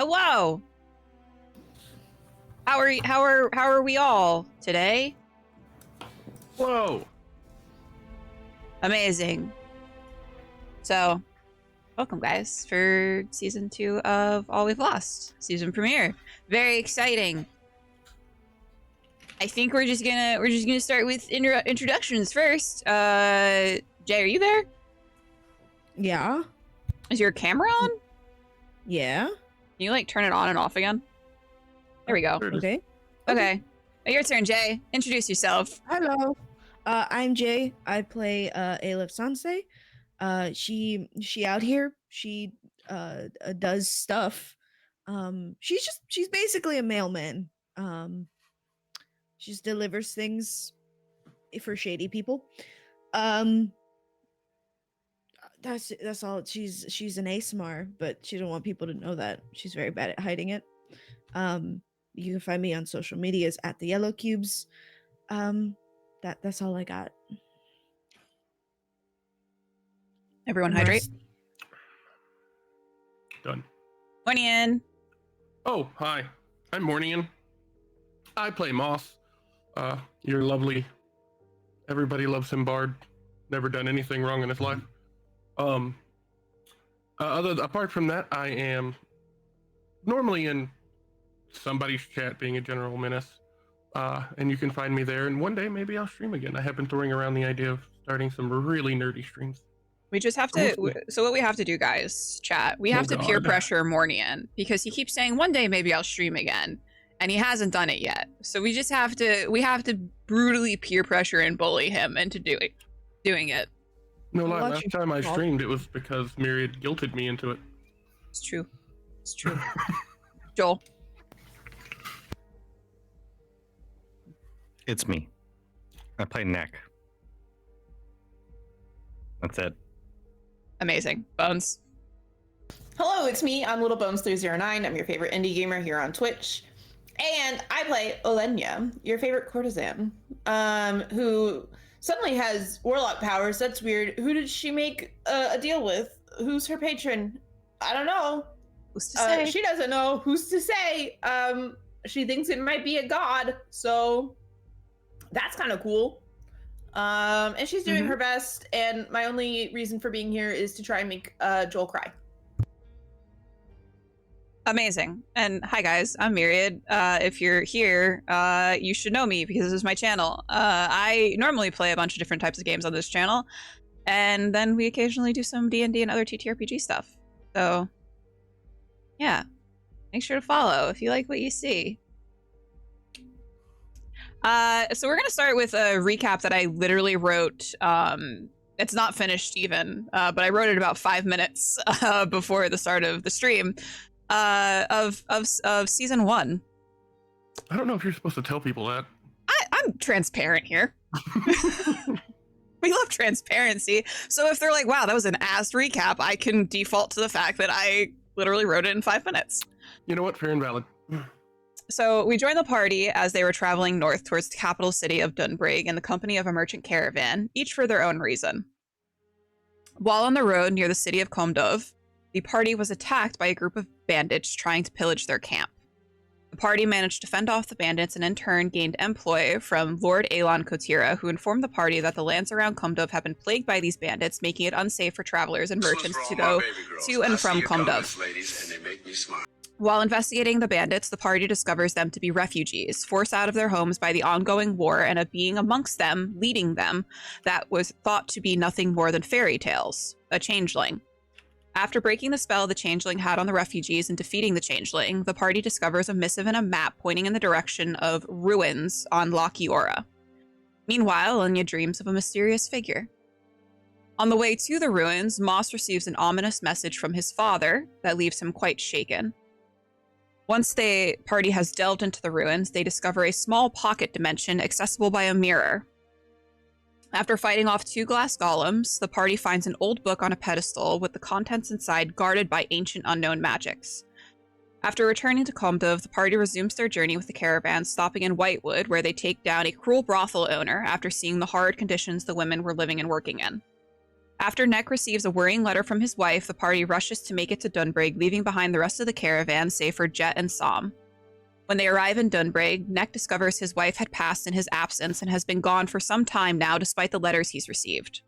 Hello. How are we all today? Whoa. Amazing. So, welcome guys for season 2 of All We've Lost, season premiere. Very exciting. I think we're just gonna start with introductions first. Jay, are you there? Yeah. Is your camera on? Yeah. Can you like turn it on and off again? There we go. Okay. Okay. Your turn, Jay. Introduce yourself. Hello. I'm Jay. I play Eilif Sanse. She out here. She does stuff. She's basically a mailman. She just delivers things for shady people. That's all. She's an Aasimar, but she don't want people to know that. She's very bad at hiding it. You can find me on social medias at TheYellowCubes. That's all I got. Everyone hydrate. Done. Mournian. Oh, hi. I'm Mournian. I play Moss. You're lovely. Everybody loves him, Bard. Never done anything wrong in his life. Apart from that, I am normally in somebody's chat being a general menace. And you can find me there, and one day maybe I'll stream again. I have been throwing around the idea of starting some really nerdy streams. We just have to, so what we have to do, guys, chat, we have to peer pressure Mournian, because he keeps saying one day maybe I'll stream again, and he hasn't done it yet. So we just have to brutally peer pressure and bully him into doing it. No lie, last time I streamed, it was because Myriad guilted me into it. It's true. It's true. Joel. It's me. I play Neck. That's it. Amazing. Bones. Hello, it's me. I'm LittleBones309. I'm your favorite indie gamer here on Twitch. And I play Oleyna, your favorite courtesan, who suddenly has Warlock powers. That's weird. Who did she make a deal with? Who's her patron? I don't know. Who's to say? She doesn't know. Who's to say? She thinks it might be a god, so that's kind of cool. And she's doing her best, and my only reason for being here is to try and make Joel cry. Amazing. And hi guys, I'm Myriad. If you're here, you should know me because this is my channel. I normally play a bunch of different types of games on this channel, and then we occasionally do some D&D and other TTRPG stuff. So yeah, make sure to follow if you like what you see. So we're gonna start with a recap that I literally wrote. It's not finished even, but I wrote it about 5 minutes before the start of the stream. Of season 1. I don't know if you're supposed to tell people that. I'm transparent here. We love transparency. So if they're like, wow, that was an ass recap, I can default to the fact that I literally wrote it in 5 minutes. You know what? Fair and valid. So we joined the party as they were traveling north towards the capital city of Dunbrig in the company of a merchant caravan, each for their own reason. While on the road near the city of Comdov, the party was attacked by a group of bandits trying to pillage their camp. The party managed to fend off the bandits and in turn gained employ from Lord Aelon Kotira, who informed the party that the lands around Comdov have been plagued by these bandits, making it unsafe for travelers and merchants to go to and from Comdov. While investigating the bandits, the party discovers them to be refugees, forced out of their homes by the ongoing war and a being amongst them, leading them, that was thought to be nothing more than fairy tales, a changeling. After breaking the spell the changeling had on the refugees and defeating the changeling, the party discovers a missive and a map pointing in the direction of ruins on Loch Eora. Meanwhile, Oleyna dreams of a mysterious figure. On the way to the ruins, Moss receives an ominous message from his father that leaves him quite shaken. Once the party has delved into the ruins, they discover a small pocket dimension accessible by a mirror. After fighting off 2 glass golems, the party finds an old book on a pedestal with the contents inside guarded by ancient unknown magics. After returning to Comdov, the party resumes their journey with the caravan, stopping in Whitewood, where they take down a cruel brothel owner after seeing the horrid conditions the women were living and working in. After Neck receives a worrying letter from his wife, the party rushes to make it to Dunbrig, leaving behind the rest of the caravan, save for Jet and Som. When they arrive in Dunbrig, Neck discovers his wife had passed in his absence and has been gone for some time now, despite the letters he's received.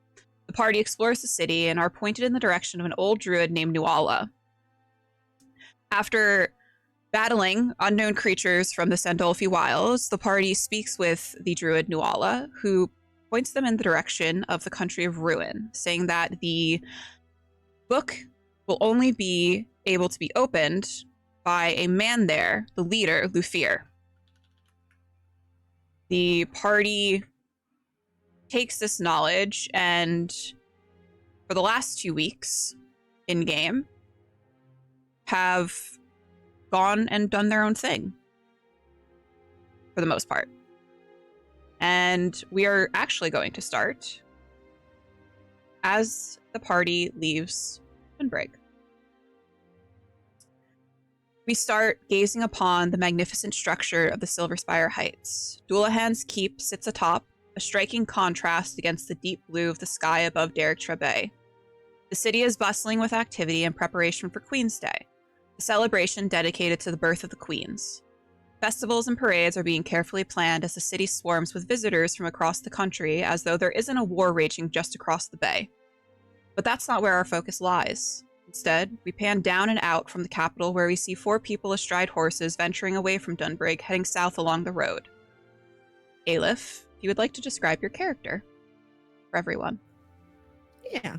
The party explores the city and are pointed in the direction of an old druid named Nuala. After battling unknown creatures from the Sandolfi Wilds, the party speaks with the druid Nuala, who points them in the direction of the country of Ruin, saying that the book will only be able to be opened by a man there, the leader, Lufir. The party takes this knowledge and, for the last 2 weeks in-game, have gone and done their own thing, for the most part. And we are actually going to start as the party leaves Dunbrig. We start gazing upon the magnificent structure of the Silverspire Heights. Doulahan's Keep sits atop, a striking contrast against the deep blue of the sky above Derek Trebay. The city is bustling with activity in preparation for Queen's Day, a celebration dedicated to the birth of the queens. Festivals and parades are being carefully planned as the city swarms with visitors from across the country, as though there isn't a war raging just across the bay. But that's not where our focus lies. Instead, we pan down and out from the capital, where we see 4 people astride horses venturing away from Dunbrig, heading south along the road. Eilif, if you would like to describe your character for everyone. Yeah.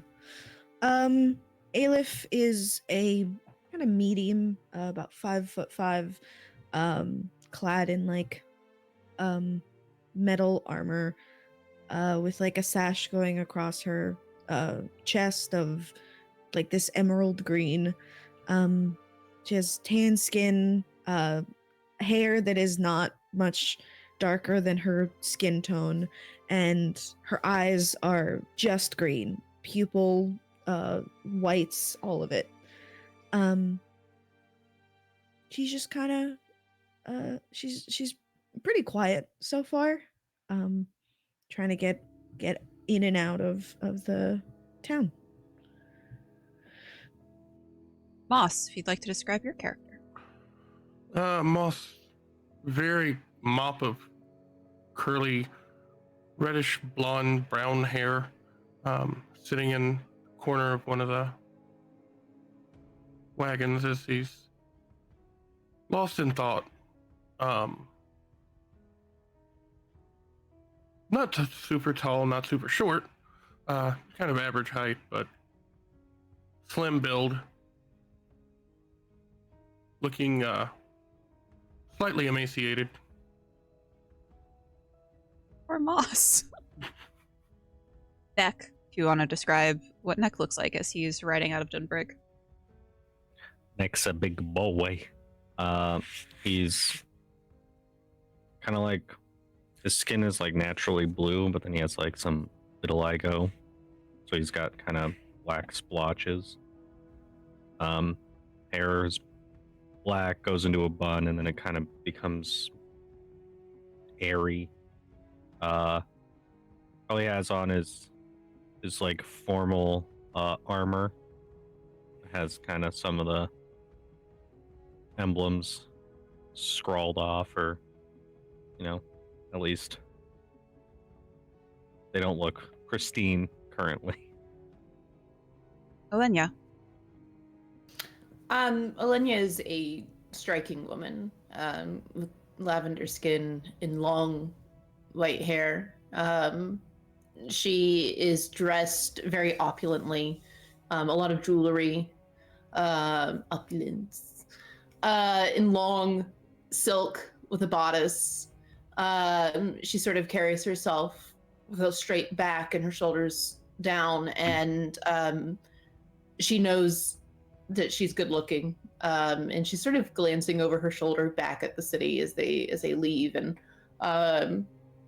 Eilif is a kind of medium, about 5'5", clad in like metal armor, with like a sash going across her chest of like this emerald green. She has tan skin, hair that is not much darker than her skin tone, and her eyes are just green, pupil whites, all of it. She's just kind of she's pretty quiet so far, trying to get in and out of the town. Moss, if you'd like to describe your character. Moss, very mop of curly, reddish blonde, brown hair, sitting in the corner of one of the wagons as he's lost in thought. Not super tall, not super short, kind of average height, but slim build, looking slightly emaciated. Or Moss. Neck, if you want to describe what Neck looks like as he's riding out of Dunbrig. Neck's a big boy. He's kind of like, his skin is like naturally blue, but then he has like some vitiligo, so he's got kind of black splotches. Hair is black, goes into a bun, and then it kind of becomes airy. All he has on is like formal armor. It has kind of some of the emblems scrawled off, or at least they don't look pristine currently. Oleyna. Oleyna is a striking woman, with lavender skin and long white hair. She is dressed very opulently, a lot of jewelry, opulence, in long silk with a bodice. She sort of carries herself with a straight back and her shoulders down, and she knows that she's good looking, and she's sort of glancing over her shoulder back at the city as they leave, and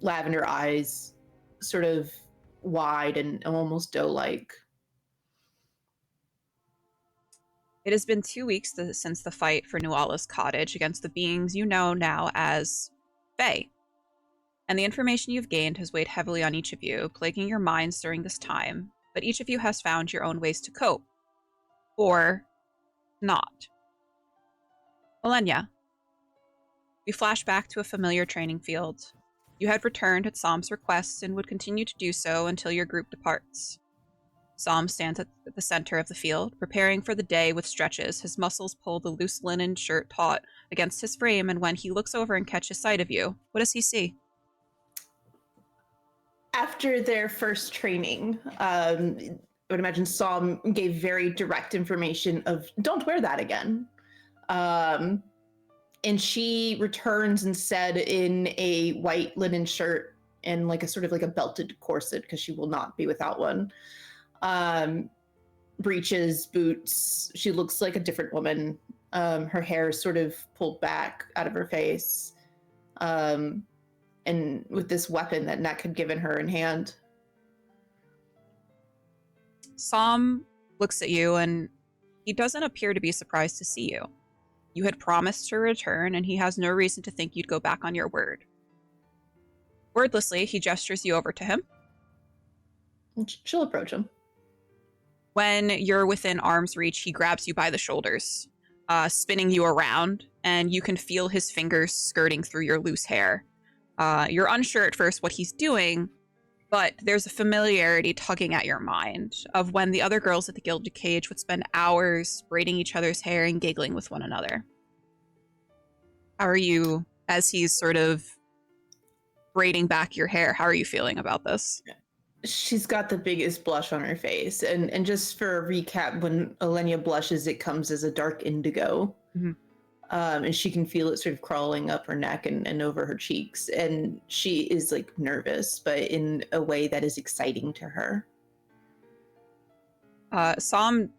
lavender eyes, sort of wide and almost doe-like. It has been 2 weeks since the fight for Nuala's cottage against the beings you know now as Fae. And the information you've gained has weighed heavily on each of you, plaguing your minds during this time. But but each of you has found your own ways to cope. Or not. Oleyna, we flash back to a familiar training field. You had returned at Som's request and would continue to do so until your group departs. Som stands at the center of the field, preparing for the day with stretches. His muscles pull the loose linen shirt taut against his frame, and when he looks over and catches sight of you, what does he see? After their first training, I would imagine Som gave very direct information of don't wear that again. And she returns and said in a white linen shirt and like a sort of like a belted corset, because she will not be without one. Breeches, boots. She looks like a different woman. Her hair is sort of pulled back out of her face. And with this weapon that Neck had given her in hand. Som looks at you, and he doesn't appear to be surprised to see you. You had promised to return, and he has no reason to think you'd go back on your word. Wordlessly, he gestures you over to him. She'll approach him. When you're within arm's reach, he grabs you by the shoulders, spinning you around, and you can feel his fingers skirting through your loose hair. You're unsure at first what he's doing, but there's a familiarity tugging at your mind of when the other girls at the Gilded Cage would spend hours braiding each other's hair and giggling with one another. How are you, as he's sort of braiding back your hair, how are you feeling about this? She's got the biggest blush on her face. And just for a recap, when Oleyna blushes, it comes as a dark indigo. Mm-hmm. And she can feel it sort of crawling up her neck and over her cheeks. And she is like nervous, but in a way that is exciting to her. Som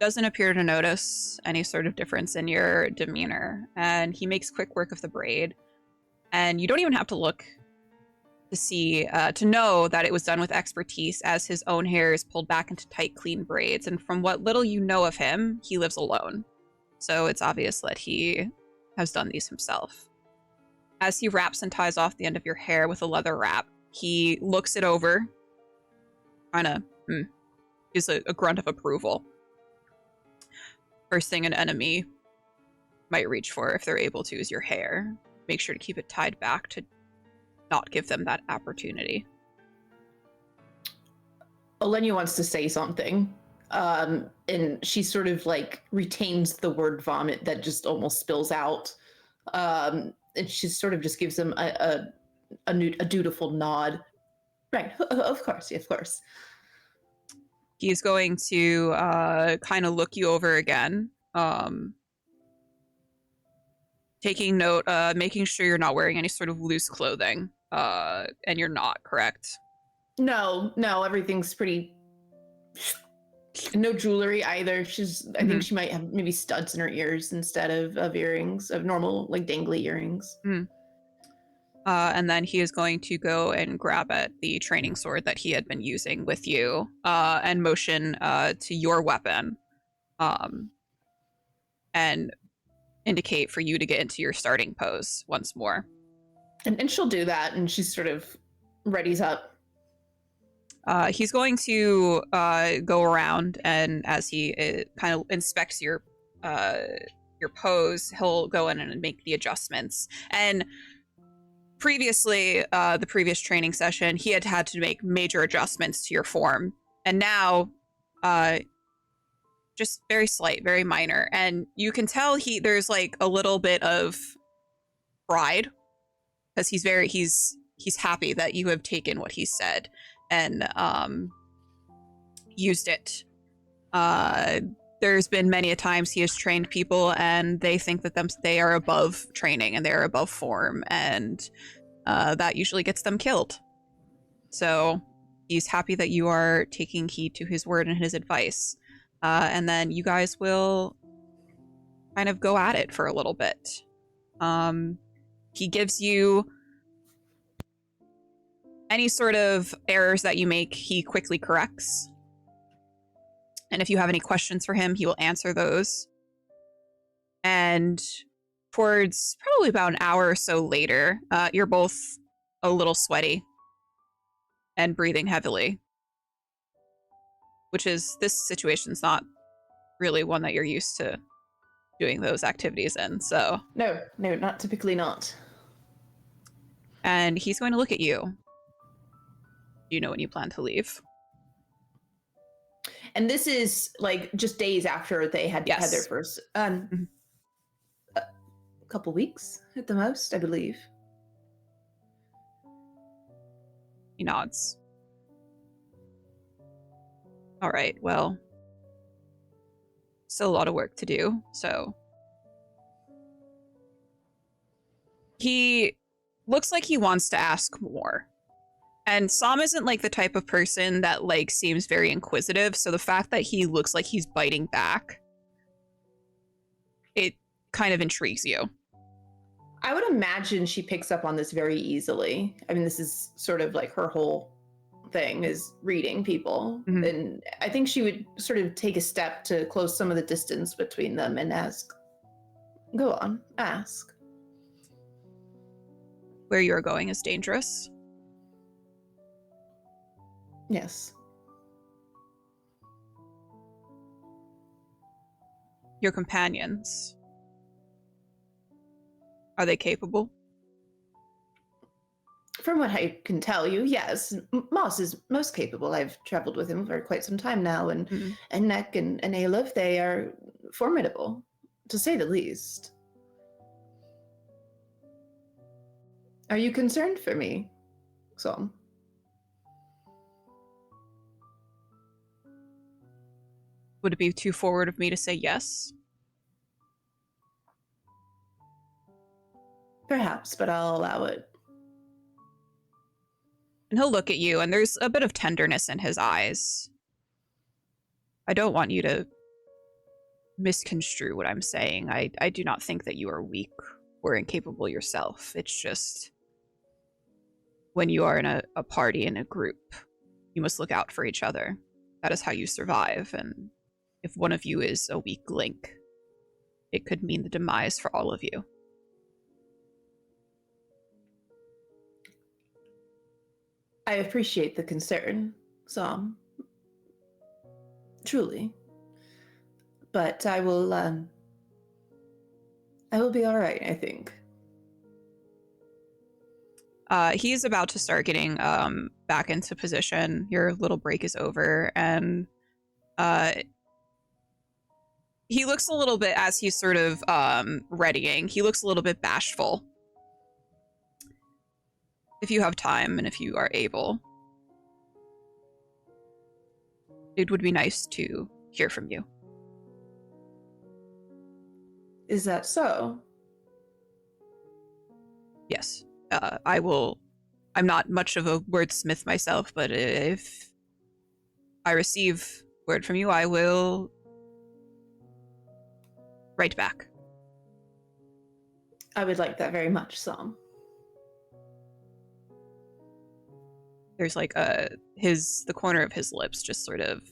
doesn't appear to notice any sort of difference in your demeanor, and he makes quick work of the braid. And you don't even have to look to see, to know that it was done with expertise, as his own hair is pulled back into tight, clean braids. And from what little you know of him, he lives alone. So it's obvious that he has done these himself. As he wraps and ties off the end of your hair with a leather wrap, he looks it over, kind of gives a grunt of approval. First thing an enemy might reach for, if they're able to, is your hair. Make sure to keep it tied back to not give them that opportunity. Oleyna wants to say something. And she sort of like retains the word vomit that just almost spills out. And she sort of just gives him a dutiful nod. Right, of course, of course. He's going to kind of look you over again. Taking note, making sure you're not wearing any sort of loose clothing. And you're not, correct? No, everything's pretty... No jewelry either. I think she might have maybe studs in her ears instead of earrings, of normal, like, dangly earrings. And then he is going to go and grab at the training sword that he had been using with you, and motion to your weapon, and indicate for you to get into your starting pose once more. And she'll do that, and she sort of readies up. He's going to go around, and as he kind of inspects your pose, he'll go in and make the adjustments. And previously, the previous training session, he had to make major adjustments to your form. And now, just very slight, very minor. And you can tell there's like a little bit of pride, because he's happy that you have taken what he said and used it. There's been many a times he has trained people, and they think that they are above training and they are above form, and that usually gets them killed. So he's happy that you are taking heed to his word and his advice. And then you guys will kind of go at it for a little bit. He gives you any sort of errors that you make, he quickly corrects. And if you have any questions for him, he will answer those. And towards probably about an hour or so later, you're both a little sweaty and breathing heavily. which is, this situation's not really one that you're used to doing those activities in, so. No, not typically not. And he's going to look at you. Do you know when you plan to leave? And this is like just days after they had Yes. had their first a couple weeks at the most, I believe. He nods. All right, well, still a lot of work to do, so. He looks like he wants to ask more. And Sam isn't like the type of person that like seems very inquisitive, so the fact that he looks like he's biting back, it kind of intrigues you. I would imagine she picks up on this very easily. I mean, this is sort of like her whole thing is reading people. Mhm. And I think she would sort of take a step to close some of the distance between them and ask. Go on, ask. Where you are going is dangerous. Yes. Your companions, are they capable? From what I can tell you, yes. Moss is most capable. I've traveled with him for quite some time now, and Mhm. and Neck and Eilif, they are formidable, to say the least. Are you concerned for me, Som? Would it be too forward of me to say yes? Perhaps, but I'll allow it. And he'll look at you, and there's a bit of tenderness in his eyes. I don't want you to misconstrue what I'm saying. I do not think that you are weak or incapable yourself. It's just when you are in a party, in a group, you must look out for each other. That is how you survive, and if one of you is a weak link, it could mean the demise for all of you. I appreciate the concern, Som. Truly. But I will be all right, I think. He's about to start getting back into position. Your little break is over, and he looks a little bit, as he's sort of readying, he looks a little bit bashful. If you have time and if you are able, it would be nice to hear from you. Is that so? Yes. I'm not much of a wordsmith myself, but if I receive word from you, I will write back. I would like that very much, Som. There's like the corner of his lips just sort of,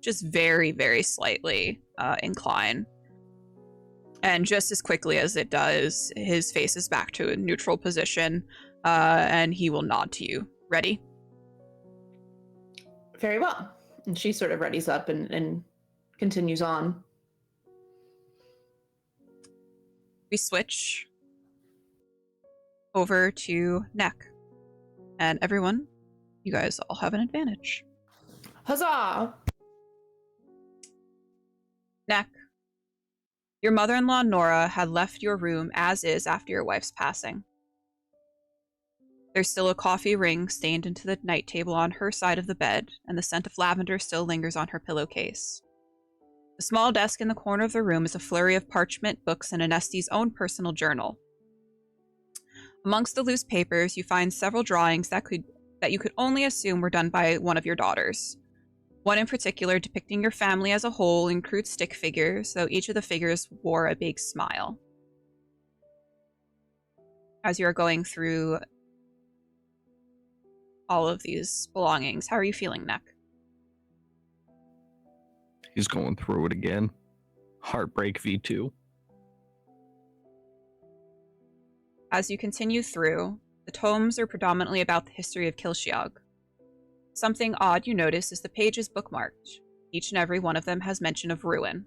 just very, very slightly incline. And just as quickly as it does, his face is back to a neutral position, and he will nod to you. Ready? Very well. And she sort of readies up and continues on. We switch over to Neck. And everyone, you guys all have an advantage. Huzzah! Neck, your mother-in-law Nora had left your room as is after your wife's passing. There's still a coffee ring stained into the night table on her side of the bed, and the scent of lavender still lingers on her pillowcase. The small desk in the corner of the room is a flurry of parchment, books, and Anesti's own personal journal. Amongst the loose papers, you find several drawings that you could only assume were done by one of your daughters. One in particular depicting your family as a whole in crude stick figures, though each of the figures wore a big smile. As you are going through all of these belongings, how are you feeling, Neck? He's going through it again. Heartbreak V2. As you continue through, the tomes are predominantly about the history of Kilshiog. Something odd you notice is the page is bookmarked. Each and every one of them has mention of ruin.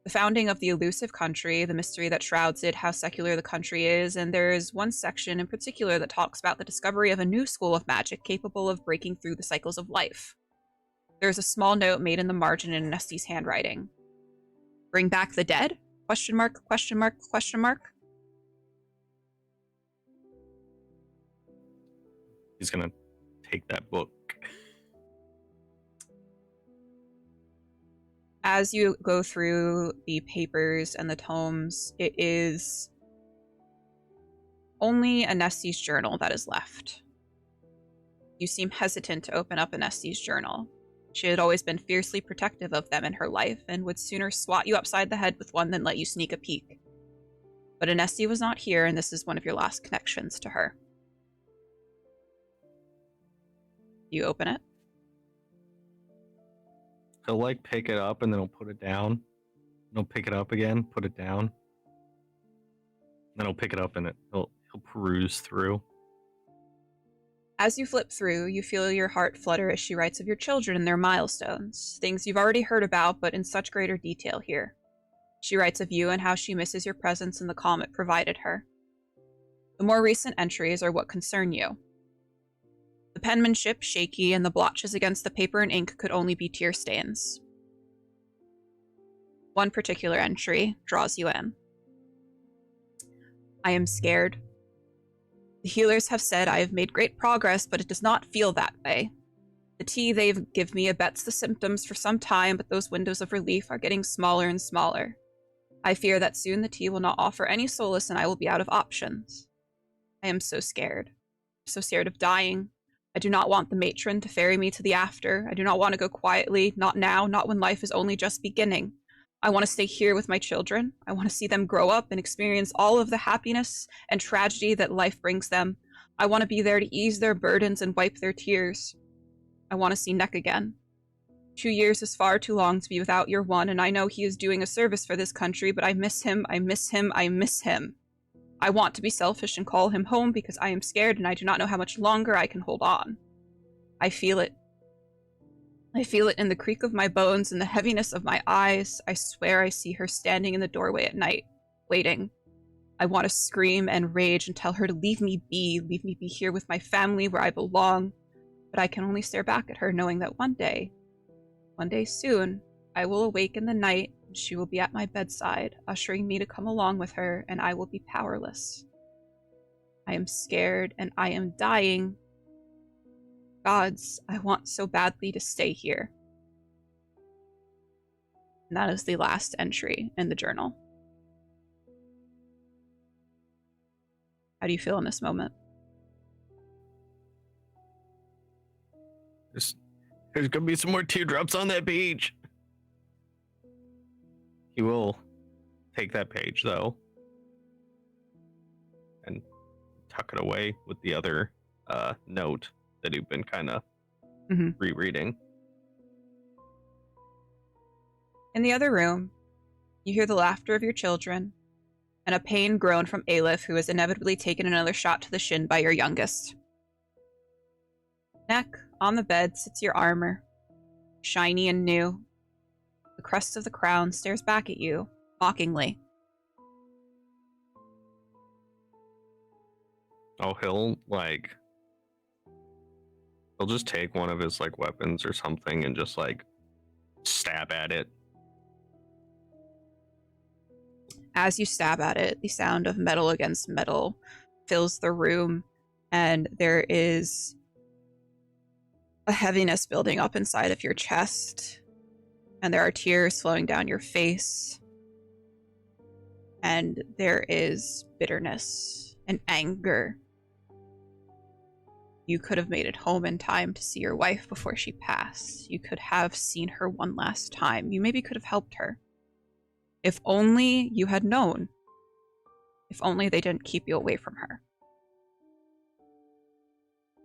The founding of the elusive country, the mystery that shrouds it, how secular the country is, and there is one section in particular that talks about the discovery of a new school of magic capable of breaking through the cycles of life. There is a small note made in the margin in Nestie's handwriting. Bring back the dead? Question mark, question mark, question mark. He's gonna take that book. As you go through the papers and the tomes, it is only Anesti's journal that is left. You seem hesitant to open up Anesti's journal. She had always been fiercely protective of them in her life and would sooner swat you upside the head with one than let you sneak a peek. But Anesti was not here, and this is one of your last connections to her. You open it. He'll like pick it up and then he'll put it down. He'll pick it up again, put it down. Then he'll pick it up and he'll peruse through. As you flip through, you feel your heart flutter as she writes of your children and their milestones, things you've already heard about, but in such greater detail here. She writes of you and how she misses your presence and the calm it provided her. The more recent entries are what concern you. The penmanship shaky, and the blotches against the paper and ink could only be tear stains. One particular entry draws you in. I am scared. The healers have said I have made great progress, but it does not feel that way. The tea they've give me abets the symptoms for some time, but those windows of relief are getting smaller and smaller. I fear that soon the tea will not offer any solace and I will be out of options. I am so scared. So scared of dying. I do not want the matron to ferry me to the after. I do not want to go quietly, not now, not when life is only just beginning. I want to stay here with my children. I want to see them grow up and experience all of the happiness and tragedy that life brings them. I want to be there to ease their burdens and wipe their tears. I want to see Neck again. 2 years is far too long to be without your one, and I know he is doing a service for this country, but I miss him, I miss him, I miss him. I want to be selfish and call him home because I am scared and I do not know how much longer I can hold on. I feel it. I feel it in the creak of my bones and the heaviness of my eyes. I swear I see her standing in the doorway at night, waiting. I want to scream and rage and tell her to leave me be here with my family where I belong. But I can only stare back at her knowing that one day soon, I will awake in the night. She will be at my bedside, ushering me to come along with her, and I will be powerless. I am scared, and I am dying. Gods, I want so badly to stay here. And that is the last entry in the journal. How do you feel in this moment? There's gonna be some more teardrops on that page. He will take that page, though, and tuck it away with the other note that he'd been kind of rereading. In the other room, you hear the laughter of your children and a pained groan from Eilif, who has inevitably taken another shot to the shin by your youngest. Neck, on the bed, sits your armor, shiny and new. The crest of the crown stares back at you, mockingly. Oh, he'll just take one of his weapons or something and just stab at it. As you stab at it, the sound of metal against metal fills the room, and there is a heaviness building up inside of your chest, and there are tears flowing down your face, and there is bitterness and anger. You could have made it home in time to see your wife before she passed. You could have seen her one last time. You maybe could have helped her. If only you had known. If only they didn't keep you away from her.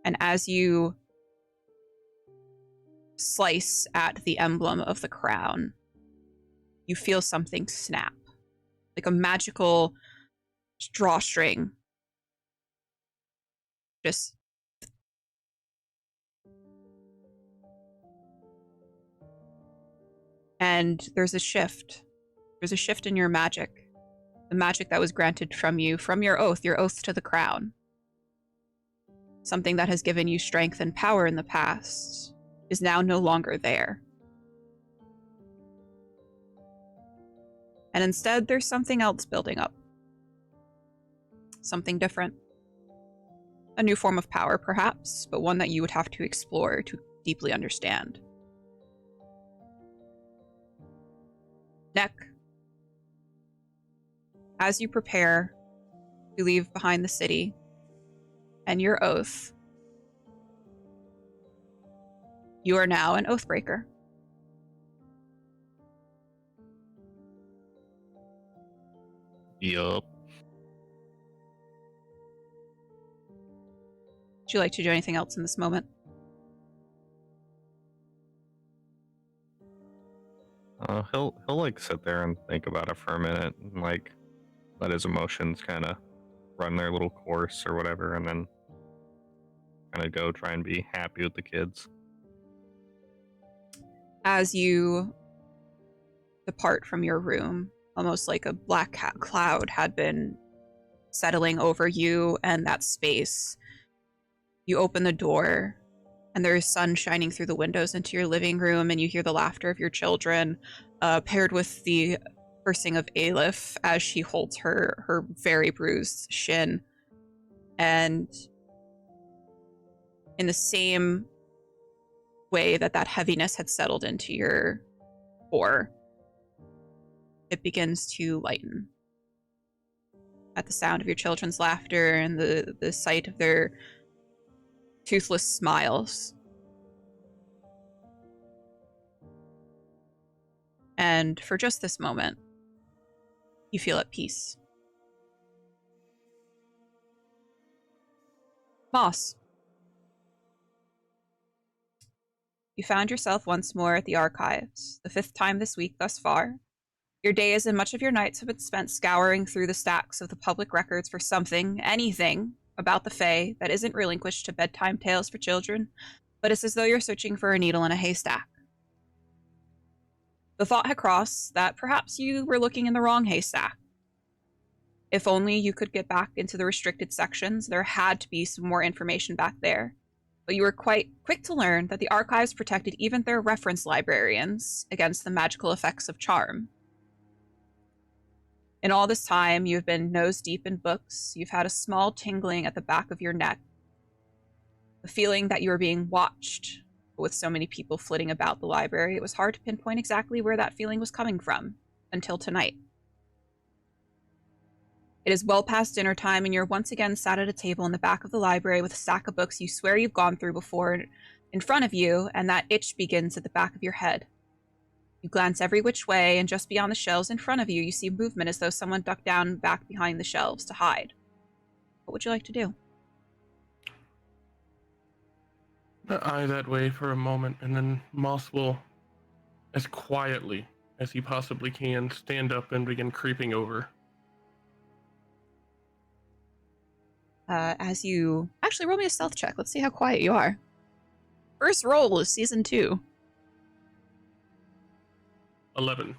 And as you slice at the emblem of the crown, you feel something snap, like a magical drawstring. Just And there's a shift. There's a shift in your magic. The magic that was granted from you, from your oath to the crown. Something that has given you strength and power in the past is now no longer there. And instead, there's something else building up. Something different. A new form of power, perhaps, but one that you would have to explore to deeply understand. Neck, as you prepare to leave behind the city and your oath, you are now an Oathbreaker. Yup. Would you like to do anything else in this moment? He'll like sit there and think about it for a minute and like let his emotions kind of run their little course or whatever, and then kind of go try and be happy with the kids. As you depart from your room, almost like a black cloud had been settling over you and that space, you open the door and there is sun shining through the windows into your living room, and you hear the laughter of your children, paired with the cursing of Eilif as she holds her very bruised shin. And in the same way that heaviness had settled into your core, it begins to lighten at the sound of your children's laughter and the sight of their toothless smiles. And for just this moment, you feel at peace. Moss. You found yourself once more at the archives, the 5th time this week thus far. Your days and much of your nights have been spent scouring through the stacks of the public records for something, anything, about the Fae that isn't relinquished to bedtime tales for children, but it's as though you're searching for a needle in a haystack. The thought had crossed that perhaps you were looking in the wrong haystack. If only you could get back into the restricted sections, there had to be some more information back there. But you were quite quick to learn that the archives protected even their reference librarians against the magical effects of charm. In all this time, you've been nose deep in books. You've had a small tingling at the back of your neck. The feeling that you were being watched. But with so many people flitting about the library, it was hard to pinpoint exactly where that feeling was coming from, until tonight. It is well past dinner time, and you're once again sat at a table in the back of the library with a stack of books you swear you've gone through before in front of you, and that itch begins at the back of your head. You glance every which way, and just beyond the shelves in front of you, you see movement as though someone ducked down back behind the shelves to hide. What would you like to do? Eye that way for a moment, and then Moss will, as quietly as he possibly can, stand up and begin creeping over. As you... Actually, roll me a stealth check. Let's see how quiet you are. First roll is season 2. 11.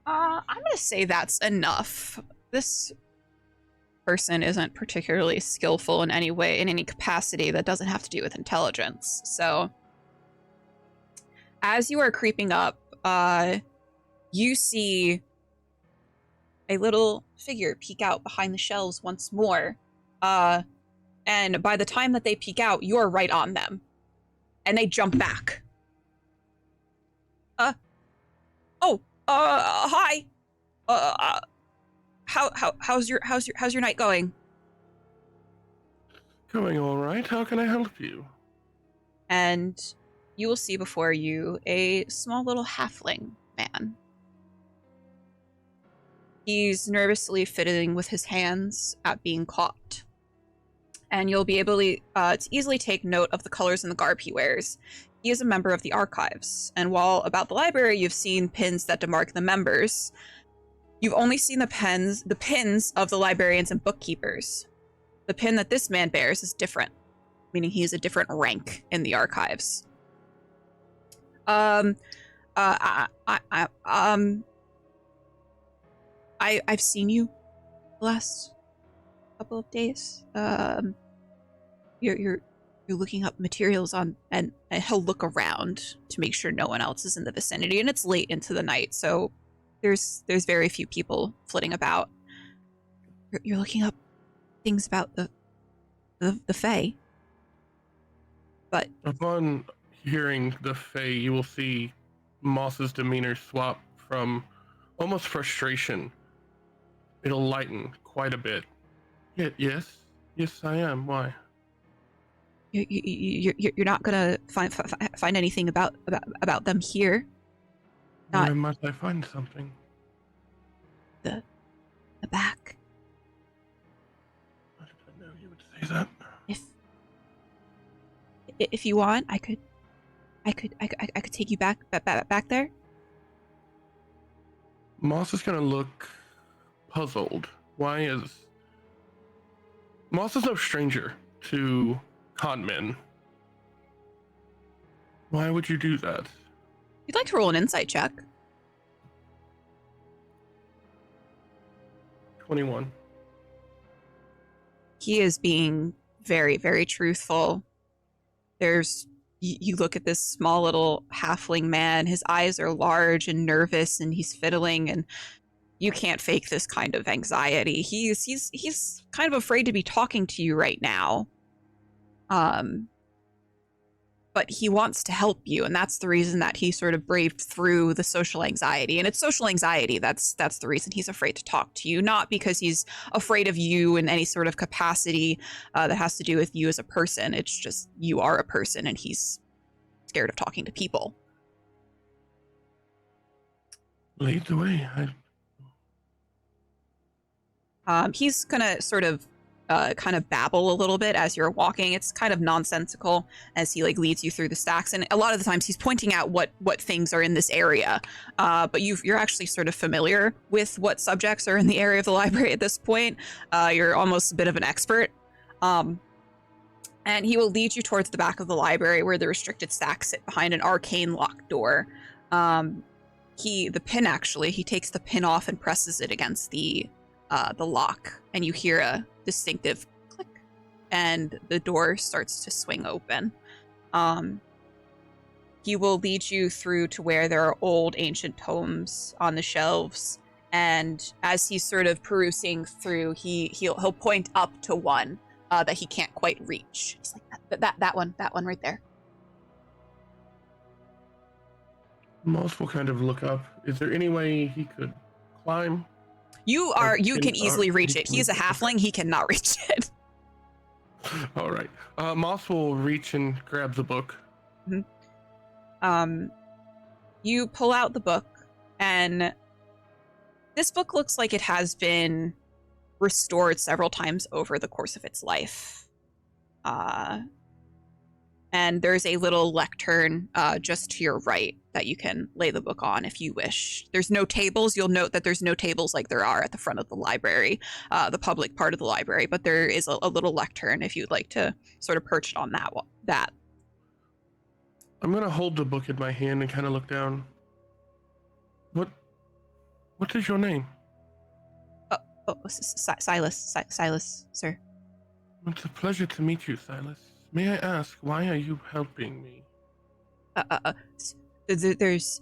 I'm gonna say that's enough. This person isn't particularly skillful in any way, in any capacity that doesn't have to do with intelligence. So, as you are creeping up, you see a little figure peek out behind the shelves once more. And by the time that they peek out, you're right on them. And they jump back. Hi. How's your night going? Going all right. How can I help you? And you will see before you a small little halfling man. He's nervously fiddling with his hands at being caught. And you'll be able to easily take note of the colors and the garb he wears. He is a member of the archives, and while about the library you've seen pins that demark the members, you've only seen the pins of the librarians and bookkeepers. The pin that this man bears is different, meaning he is a different rank in the archives. I've seen you the last couple of days. You're looking up materials on, and he'll look around to make sure no one else is in the vicinity, and it's late into the night, so there's very few people flitting about. You're looking up things about the Fae. But upon hearing the Fae, you will see Moss's demeanor swap from almost frustration. It'll lighten quite a bit. Yes, I am. Why? you're not gonna find anything about them here. Not Where must I find something? the back. How did I know you would say that? If you want, I could take you back there. Moss is gonna look puzzled. Moss is no stranger to con men. Why would you do that? You'd like to roll an insight check. 21. He is being very, very truthful. You look at this small little halfling man, his eyes are large and nervous, and he's fiddling, and you can't fake this kind of anxiety. He's kind of afraid to be talking to you right now. But he wants to help you, and that's the reason that he sort of braved through the social anxiety. And it's social anxiety that's the reason he's afraid to talk to you, not because he's afraid of you in any sort of capacity that has to do with you as a person. It's just you are a person, and he's scared of talking to people. Lead the way. He's gonna sort of kind of babble a little bit as you're walking. It's kind of nonsensical as he leads you through the stacks, and a lot of the times he's pointing out what things are in this area. But you're actually sort of familiar with what subjects are in the area of the library at this point. You're almost a bit of an expert. And he will lead you towards the back of the library where the restricted stacks sit behind an arcane locked door. He takes the pin off and presses it against the lock, and you hear a distinctive click, and the door starts to swing open. He will lead you through to where there are old ancient tomes on the shelves, and as he's sort of perusing through, he'll point up to one that he can't quite reach. He's like, that one right there. Moss will kind of look up. Is there any way he could climb? You can easily reach it. He's a halfling. He cannot reach it. All right. Moss will reach and grab the book. Mm-hmm. You pull out the book, and this book looks like it has been restored several times over the course of its life. And there's a little lectern just to your right that you can lay the book on if you wish. There's no tables. You'll note that there's no tables like there are at the front of the library, the public part of the library, but there is a little lectern if you'd like to sort of perch it on that. I'm going to hold the book in my hand and kind of look down. What is your name? Silas, sir. It's a pleasure to meet you, Silas. May I ask, why are you helping me? There's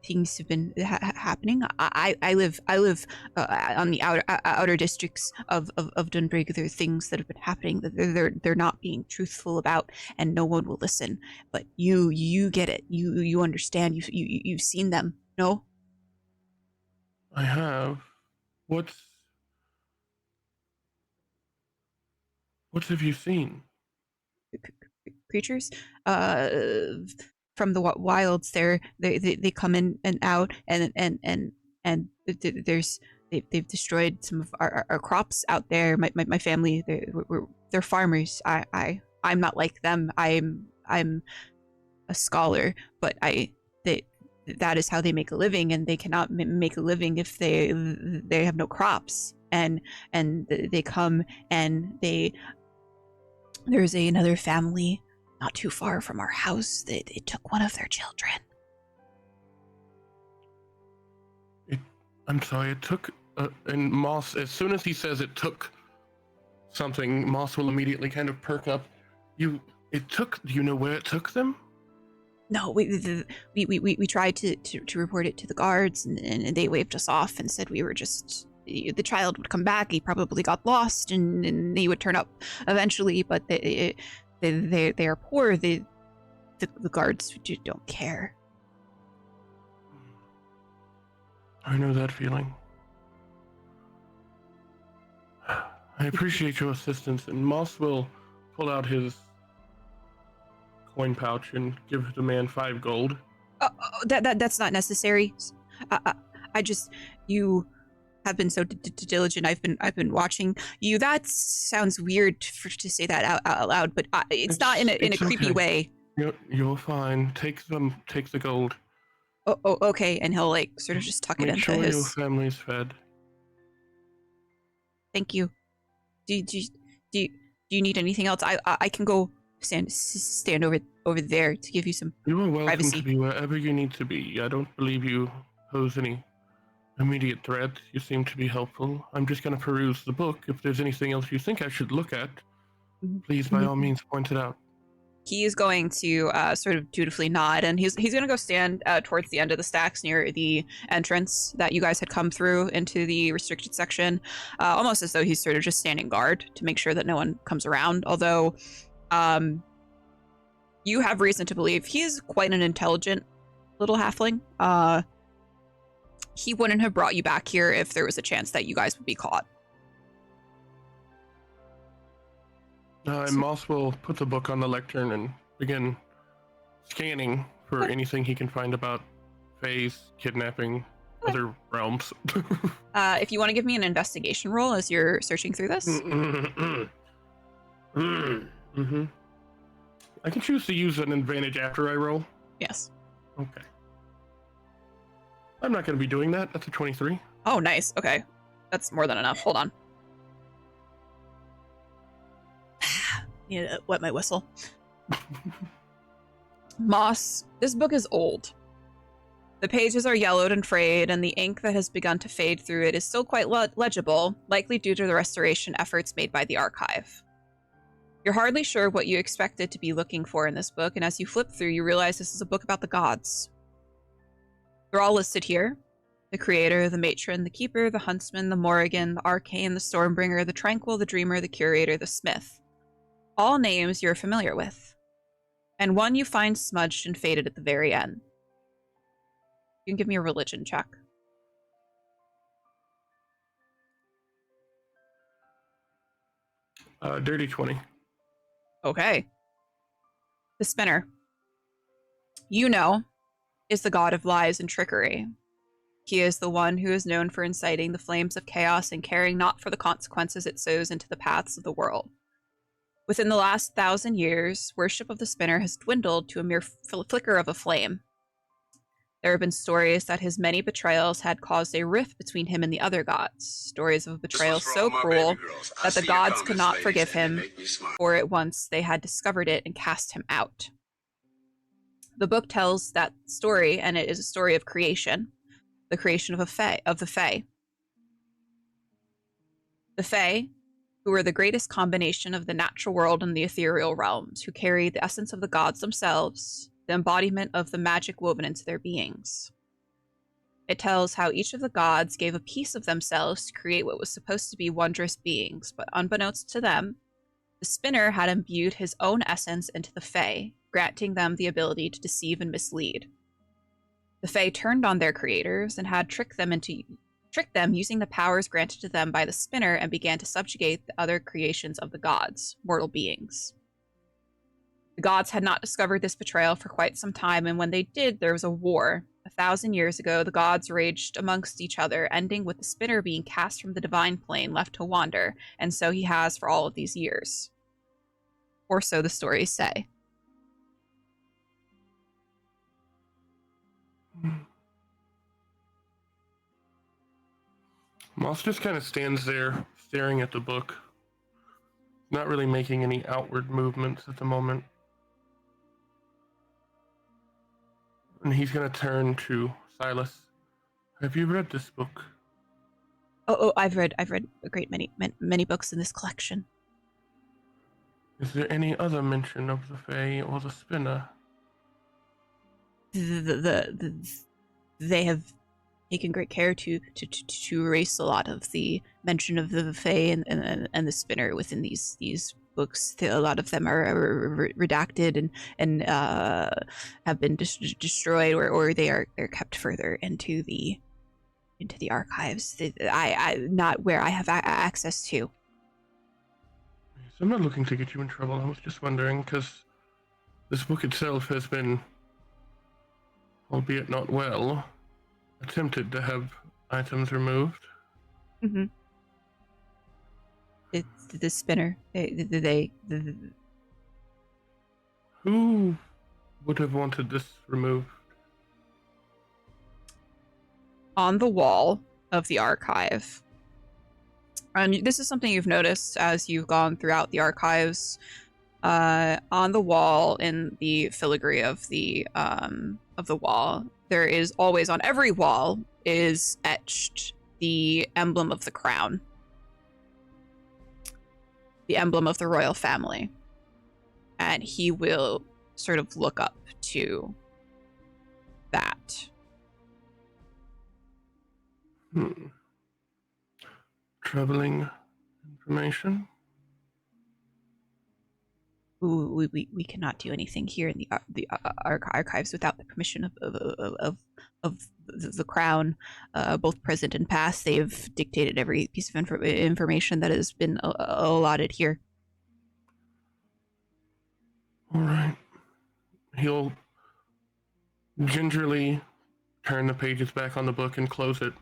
things have been happening. I live on the outer districts of Dunbrig. There are things that have been happening that they're not being truthful about, and no one will listen. But you get it. You understand. You've seen them. No? I have. What have you seen? Creatures from the wilds. They come in and out, and they've destroyed some of our crops out there. My family, they're farmers. I'm not like them. I'm a scholar, but that is how they make a living, and they cannot make a living if they have no crops. And they come and there's another family not too far from our house. They took one of their children. I'm sorry, it took, and Moss, as soon as he says it took something, Moss will immediately kind of perk up. Do you know where it took them? No, we tried to report it to the guards, and they waved us off and said we were just, the child would come back. He probably got lost, and he would turn up eventually. But they are poor. The guards don't care. I know that feeling. I appreciate your assistance, and Moss will pull out his coin pouch and give the man 5 gold. That's not necessary. You have been so diligent. I've been watching you. That sounds weird to say that out loud, but it's not in a creepy okay. way. You're fine. Take the gold. Oh, okay. And he'll like sort of just tuck it Make into sure his. your family's fed. Thank you. Do you need anything else? I can go stand over there to give you some. You are welcome privacy. to be wherever you need to be. I don't believe you pose any immediate threat. You seem to be helpful. I'm just going to peruse the book. If there's anything else you think I should look at, please, by all means, point it out. He is going to sort of dutifully nod, and he's going to go stand towards the end of the stacks near the entrance that you guys had come through into the restricted section, almost as though he's sort of just standing guard to make sure that no one comes around. Although you have reason to believe he is quite an intelligent little halfling. He wouldn't have brought you back here if there was a chance that you guys would be caught. And Moss will put the book on the lectern and begin scanning for anything he can find about Fae's kidnapping other realms. If you want to give me an investigation roll as you're searching through this. Mm-hmm. I can choose to use an advantage after I roll. Yes. Okay. I'm not going to be doing that. That's a 23. Oh, nice. Okay. That's more than enough. Hold on. Yeah, wet my whistle. Moss, this book is old. The pages are yellowed and frayed, and the ink that has begun to fade through it is still quite legible, likely due to the restoration efforts made by the archive. You're hardly sure what you expected to be looking for in this book, and as you flip through, you realize this is a book about the gods. They're all listed here. The Creator, the Matron, the Keeper, the Huntsman, the Morrigan, the Arcane, the Stormbringer, the Tranquil, the Dreamer, the Curator, the Smith. All names you're familiar with, and one you find smudged and faded at the very end. You can give me a religion check. Dirty 20. Okay. The Spinner, you know, is the god of lies and trickery. He is the one who is known for inciting the flames of chaos and caring not for the consequences it sows into the paths of the world. Within the last 1,000 years, worship of the Spinner has dwindled to a mere flicker of a flame. There have been stories that his many betrayals had caused a rift between him and the other gods. Stories of a betrayal so cruel that the gods could not forgive him, for at once they had discovered it and cast him out. The book tells that story, and it is a story of creation, the creation of the Fae. The Fae, who were the greatest combination of the natural world and the ethereal realms, who carry the essence of the gods themselves, the embodiment of the magic woven into their beings. It tells how each of the gods gave a piece of themselves to create what was supposed to be wondrous beings, but unbeknownst to them, the Spinner had imbued his own essence into the Fae, granting them the ability to deceive and mislead. The Fae turned on their creators and had tricked them using the powers granted to them by the Spinner, and began to subjugate the other creations of the gods, mortal beings. The gods had not discovered this betrayal for quite some time, and when they did, there was a war. 1,000 years ago, the gods raged amongst each other, ending with the Spinner being cast from the divine plane, left to wander, and so he has for all of these years. Or so the stories say. Moss just kind of stands there, staring at the book, not really making any outward movements at the moment. And he's going to turn to Silas. Have you read this book? I've read a great many books in this collection. Is there any other mention of the Fae or the Spinner? They have taken great care to erase a lot of the mention of the Fae and the Spinner within these books. A lot of them are redacted and have been destroyed, or they're kept further into the archives. I not where I have access to. I'm not looking to get you in trouble. I was just wondering, because this book itself has been, albeit not well, attempted to have items removed. Mm-hmm. It's the Spinner. They Who would have wanted this removed? on the wall of the archive. This is something you've noticed as you've gone throughout the archives. On the wall, in the filigree of the wall, there is always, on every wall is etched the emblem of the crown, the emblem of the royal family, and he will sort of look up to that. Troubling information. We cannot do anything here in the archives without the permission of the crown, both present and past. They've dictated every piece of information that has been allotted here. All right. He'll gingerly turn the pages back on the book and close it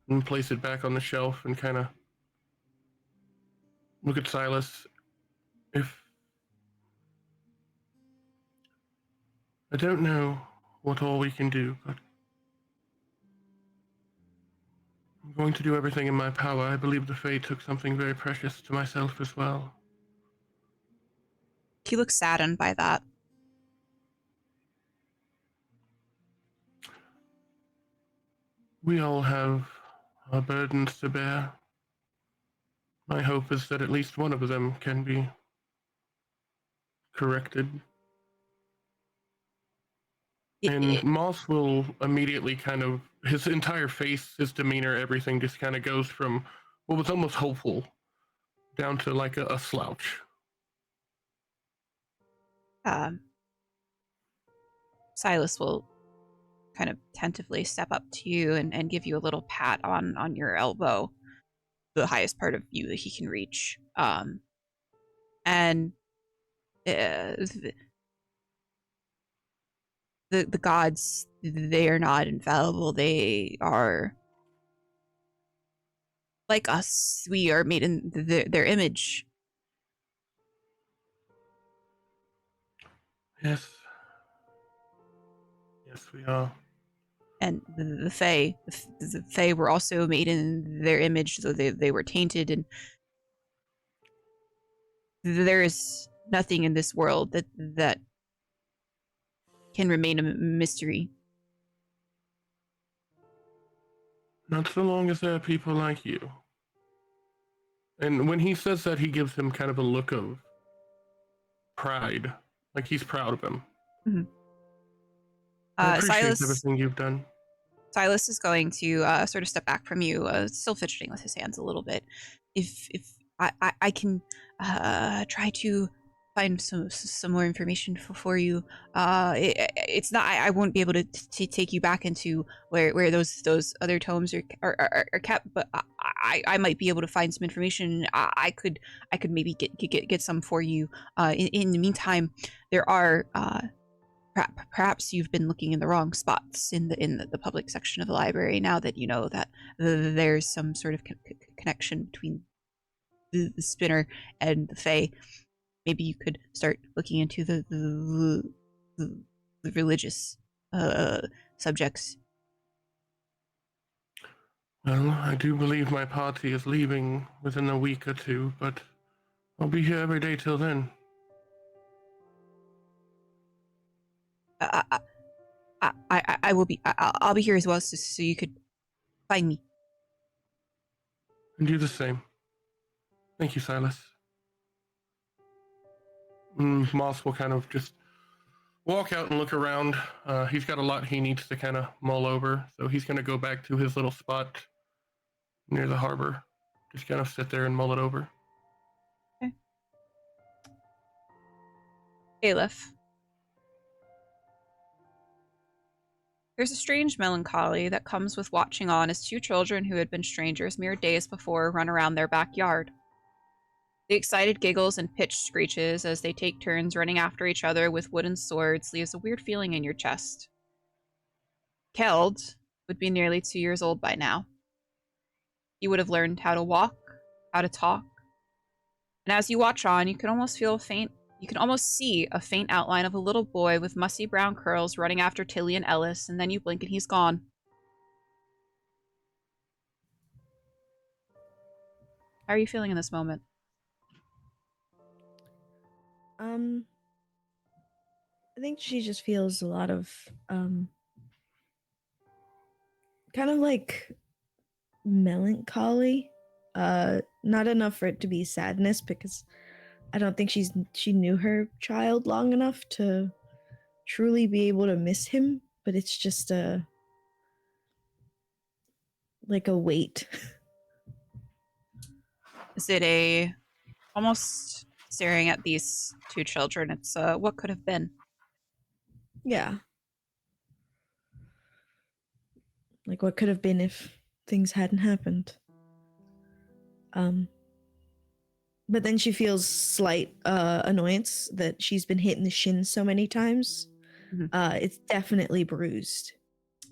and place it back on the shelf and kind of look at Silas. I don't know what all we can do, but I'm going to do everything in my power. I believe the Fae took something very precious to myself as well. He looks saddened by that. We all have our burdens to bear. My hope is that at least one of them can be corrected. And Moss will immediately his entire face, his demeanor, everything just kind of goes from what was almost hopeful down to like a slouch. Silas will kind of tentatively step up to you and give you a little pat on your elbow, the highest part of you that he can reach. And the gods, they are not infallible. They are like us. We are made in their image. Yes, we are. And the Fae were also made in their image, so they were tainted, and there is nothing in this world that can remain a mystery. Not so long as there are people like you. And when he says that, he gives him kind of a look of pride, like he's proud of him. Mm-hmm. I appreciate everything you've done. Silas is going to sort of step back from you, still fidgeting with his hands a little bit. If I can try to find some more information for you, it's not. I won't be able to take you back into where those other tomes are kept, but I might be able to find some information. I could maybe get some for you. In the meantime, there are. Perhaps you've been looking in the wrong spots in the public section of the library. Now that you know that there's some sort of connection between the Spinner and the Fae, maybe you could start looking into the religious subjects. Well, I do believe my party is leaving within a week or two, but I'll be here every day till then. I will be. I'll be here as well, so you could find me. And do the same. Thank you, Silas. Moss will kind of just walk out and look around. He's got a lot he needs to kind of mull over, so he's going to go back to his little spot near the harbor. Just kind of sit there and mull it over. Okay. Eilif. There's a strange melancholy that comes with watching on as two children who had been strangers mere days before run around their backyard. The excited giggles and pitched screeches as they take turns running after each other with wooden swords leaves a weird feeling in your chest. Keld would be nearly 2 years old by now. He would have learned how to walk, how to talk. And as you watch on, you can almost see a faint outline of a little boy with mussy brown curls running after Tilly and Ellis, and then you blink and he's gone. How are you feeling in this moment? I think she just feels a lot of kind of like melancholy. Not enough for it to be sadness, because I don't think she knew her child long enough to truly be able to miss him, but it's just like a weight. Is it a almost staring at these two children? It's what could have been. Yeah. Like what could have been if things hadn't happened. But then she feels slight annoyance that she's been hit in the shin so many times. Mm-hmm. It's definitely bruised.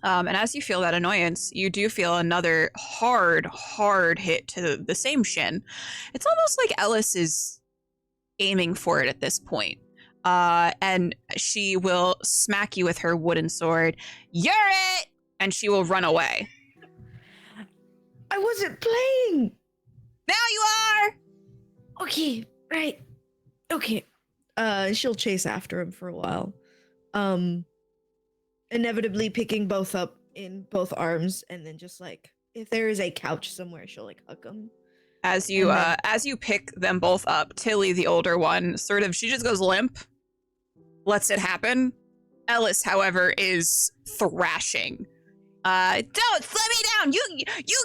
And as you feel that annoyance, you do feel another hard hit to the same shin. It's almost like Ellis is aiming for it at this point. And she will smack you with her wooden sword. You're it! And she will run away. I wasn't playing! Now you are! Okay, right. Okay. She'll chase after him for a while. Inevitably picking both up in both arms, and then just like, if there is a couch somewhere, she'll like hug them. As you pick them both up, Tilly, the older one, she just goes limp, lets it happen. Ellis, however, is thrashing. Don't slam me down! You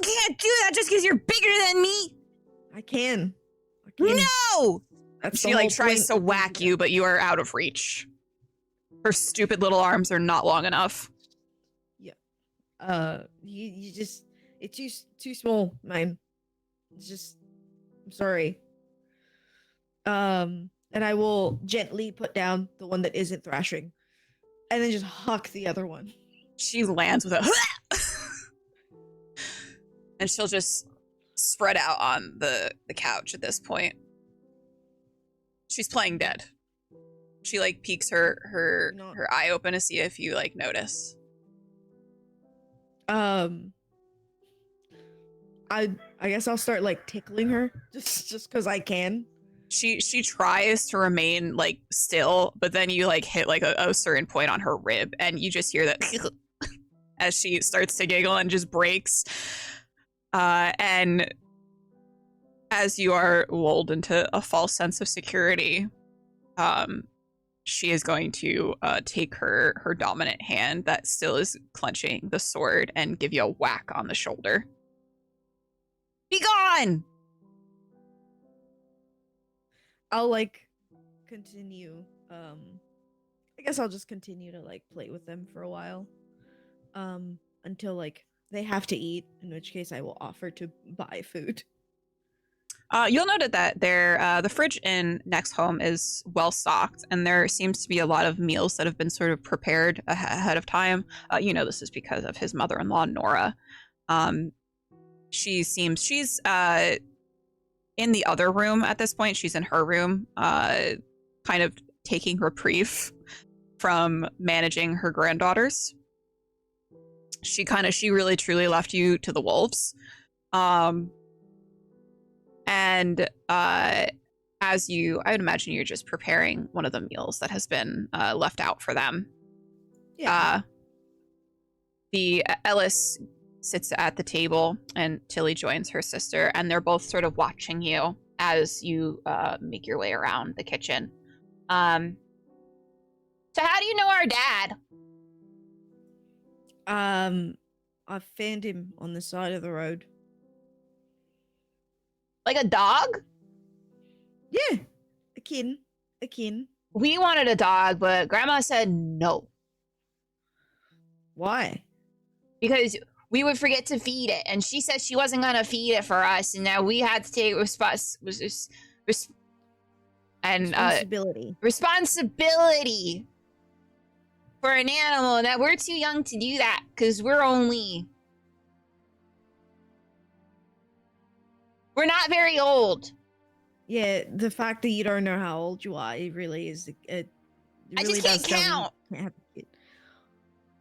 can't do that just because you're bigger than me! I can. No! That's She like tries to whack you, but you are out of reach. Her stupid little arms are not long enough. Yeah. You just, it's too small, mine. It's just, I'm sorry. And I will gently put down the one that isn't thrashing, and then just huck the other one. She lands with a and she'll just spread out on the couch at this point. She's playing dead. She like peeks her eye open to see if you like notice. I guess I'll start like tickling her just because I can. She tries to remain like still, but then you like hit like a certain point on her rib, and you just hear that as she starts to giggle and just breaks. And as you are lulled into a false sense of security, she is going to take her dominant hand that still is clenching the sword and give you a whack on the shoulder. Be gone! I'll like continue. I guess I'll just continue to like play with them for a while. Until like they have to eat, in which case I will offer to buy food. You'll note that the fridge in Next Home is well stocked, and there seems to be a lot of meals that have been sort of prepared ahead of time. This is because of his mother-in-law, Nora. She's in the other room at this point. She's in her room, kind of taking reprieve from managing her granddaughters. She really truly left you to the wolves. And I would imagine you're just preparing one of the meals that has been left out for them. Yeah. The Ellis sits at the table, and Tilly joins her sister, and they're both sort of watching you as you make your way around the kitchen. So how do you know our dad? I found him on the side of the road. Like a dog? Yeah, a kin. We wanted a dog, but Grandma said no. Why? Because we would forget to feed it, and she said she wasn't gonna feed it for us, and now we had to take responsibility for an animal, and that we're too young to do that because we're not very old. Yeah, the fact that you don't know how old you are, it really is. It I really just can't does tell me count. you can't have a kid.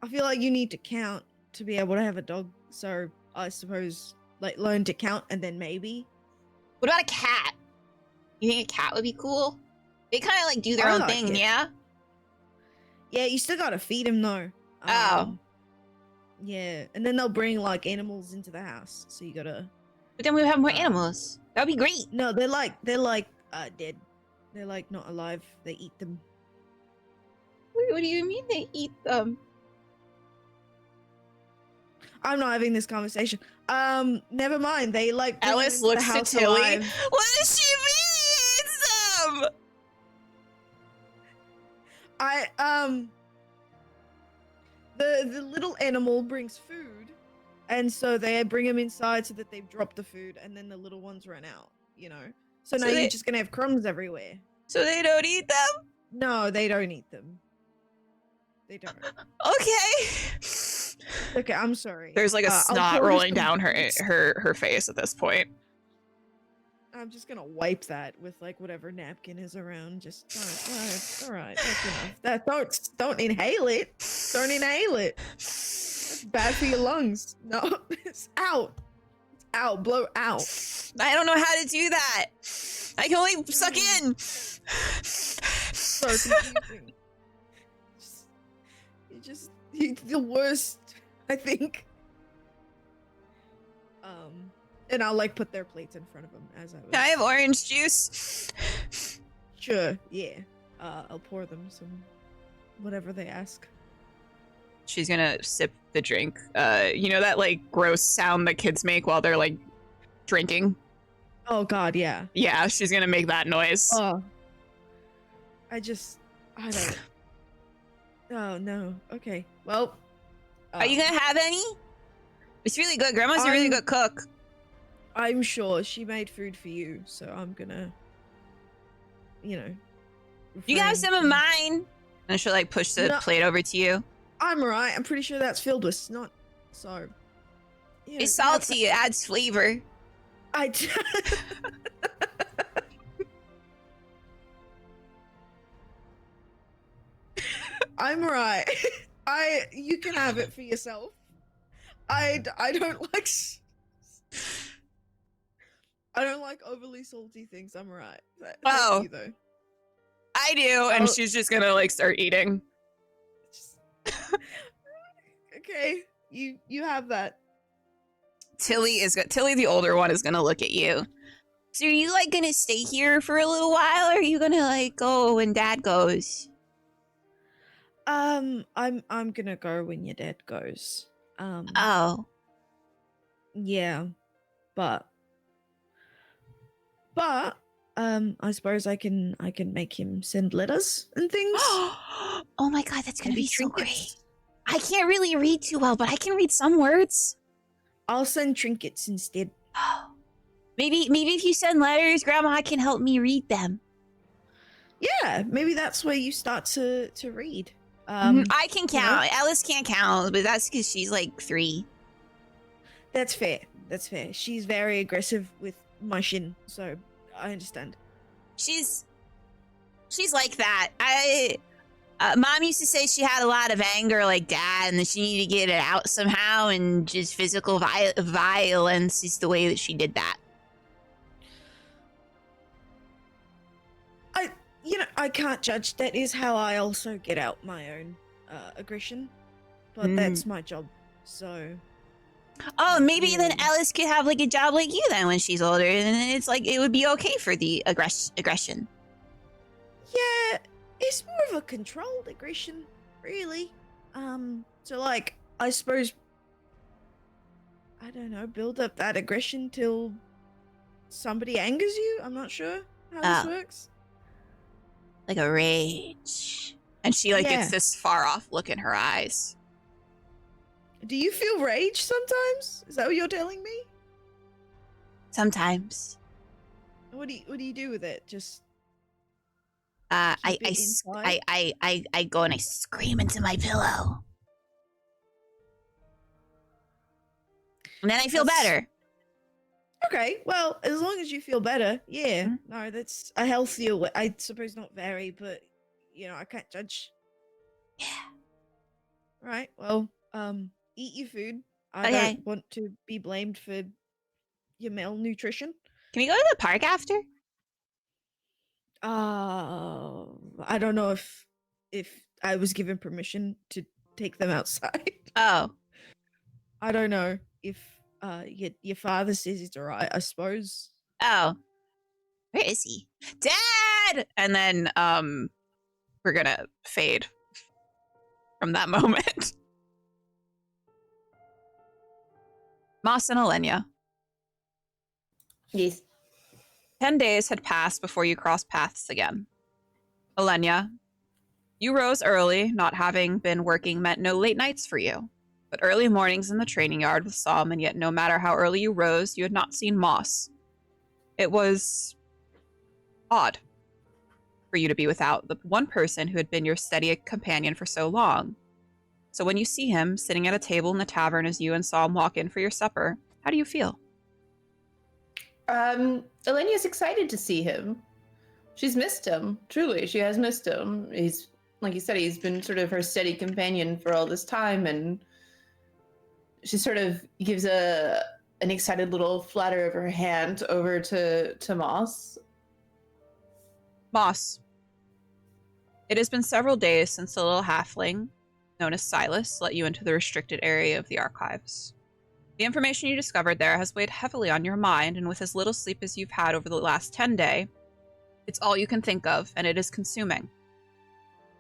I feel like you need to count to be able to have a dog. So I suppose, like, learn to count and then maybe. What about a cat? You think a cat would be cool? They kind of like do their I own like thing, it. yeah? Yeah, you still gotta feed him though. Oh. Yeah, and then they'll bring like animals into the house, so you gotta. But then we would have more animals. That would be great. No, they're like dead. They're like not alive. They eat them. What do you mean they eat them? I'm not having this conversation. Never mind. They like. bring them Alice into the looks to house Tilly. alive. What does she mean? Eats them? The little animal brings food, and so they bring them inside so that they've dropped the food, and then the little ones run out. You know. So now they- you're just gonna have crumbs everywhere. So they don't eat them? No, they don't eat them. They don't. Okay. Okay, I'm sorry. There's like a I'll snot pour rolling some down juice. her face at this point. I'm just gonna wipe that with like whatever napkin is around. Just all right, that's enough. That don't inhale it. Don't inhale it. That's bad for your lungs. No, it's out. It's out. Blow out. I don't know how to do that. I can only suck in. So confusing. You're the worst. I think. And I'll like put their plates in front of them as I was. Can I have orange juice? Sure. Yeah. I'll pour them some, whatever they ask. She's gonna sip the drink. You know that like gross sound that kids make while they're like drinking? Oh God, yeah. Yeah, she's gonna make that noise. Oh. I don't. Oh no. Okay. Well. Are you gonna have any? It's really good. Grandma's a really good cook. I'm sure she made food for you, so I'm gonna, you know. You can have refrain some of from- mine. And she'll like push the No. plate over to you. I'm right. I'm pretty sure that's filled with snot. So. you know, It's you have salty. It adds flavor. I'm right. You can have it for yourself. I don't like. I don't like overly salty things. I'm right. Thank Oh. you, though. I do, and Oh. she's just gonna like start eating. Just- okay, you have that. Tilly the older one is gonna look at you. So are you like gonna stay here for a little while, or are you gonna like go when Dad goes? I'm gonna go when your dad goes. Oh, Yeah, but I suppose I can make him send letters and things. oh my God, that's gonna Maybe be so great. trinkets. I can't really read too well, but I can read some words. I'll send trinkets instead. Maybe if you send letters, Grandma can help me read them. Yeah, maybe that's where you start to read. I can you know? count. Alice can't count, but that's because she's like 3. That's fair. That's fair. She's very aggressive with my shin, so I understand. She's like that. Mom used to say she had a lot of anger like Dad, and that she needed to get it out somehow, and just physical violence is the way that she did that. I can't judge. That is how I also get out my own aggression, but that's my job. So, Oh, maybe then Yeah. Alice could have like a job like you then when she's older, and then it's like it would be okay for the aggression. Yeah, it's more of a controlled aggression, really. So like, I suppose, I don't know, build up that aggression till somebody angers you. I'm not sure how this Oh. works. Like a rage. And she like gets Yeah. this far off look in her eyes. Do you feel rage sometimes? Is that what you're telling me? Sometimes. What do you do with it? Just I keep it inside? I go and I scream into my pillow. And then I feel That's- better. Okay, well, as long as you feel better, yeah. Mhm. No, that's a healthier way. I suppose not vary, but I can't judge. Yeah. Right. Well, eat your food. I Okay. don't want to be blamed for your malnutrition. Can we go to the park after? I don't know if I was given permission to take them outside. Oh. I don't know if your father says it's alright, I suppose. Oh. Where is he? Dad! And then we're gonna fade from that moment. Moss and Oleyna. Yes. 10 days had passed before you crossed paths again. Oleyna, you rose early, not having been working meant no late nights for you. But early mornings in the training yard with Psalm, and yet no matter how early you rose, you had not seen Moss. It was odd for you to be without the one person who had been your steady companion for so long. So when you see him sitting at a table in the tavern as you and Psalm walk in for your supper, how do you feel? Oleyna's excited to see him. She's missed him. Truly, she has missed him. He's, like you said, he's been sort of her steady companion for all this time, and she sort of gives an excited little flutter of her hand over to Moss. Moss. It has been several days since the little halfling, known as Silas, let you into the restricted area of the archives. The information you discovered there has weighed heavily on your mind, and with as little sleep as you've had over the last 10 days, it's all you can think of, and it is consuming.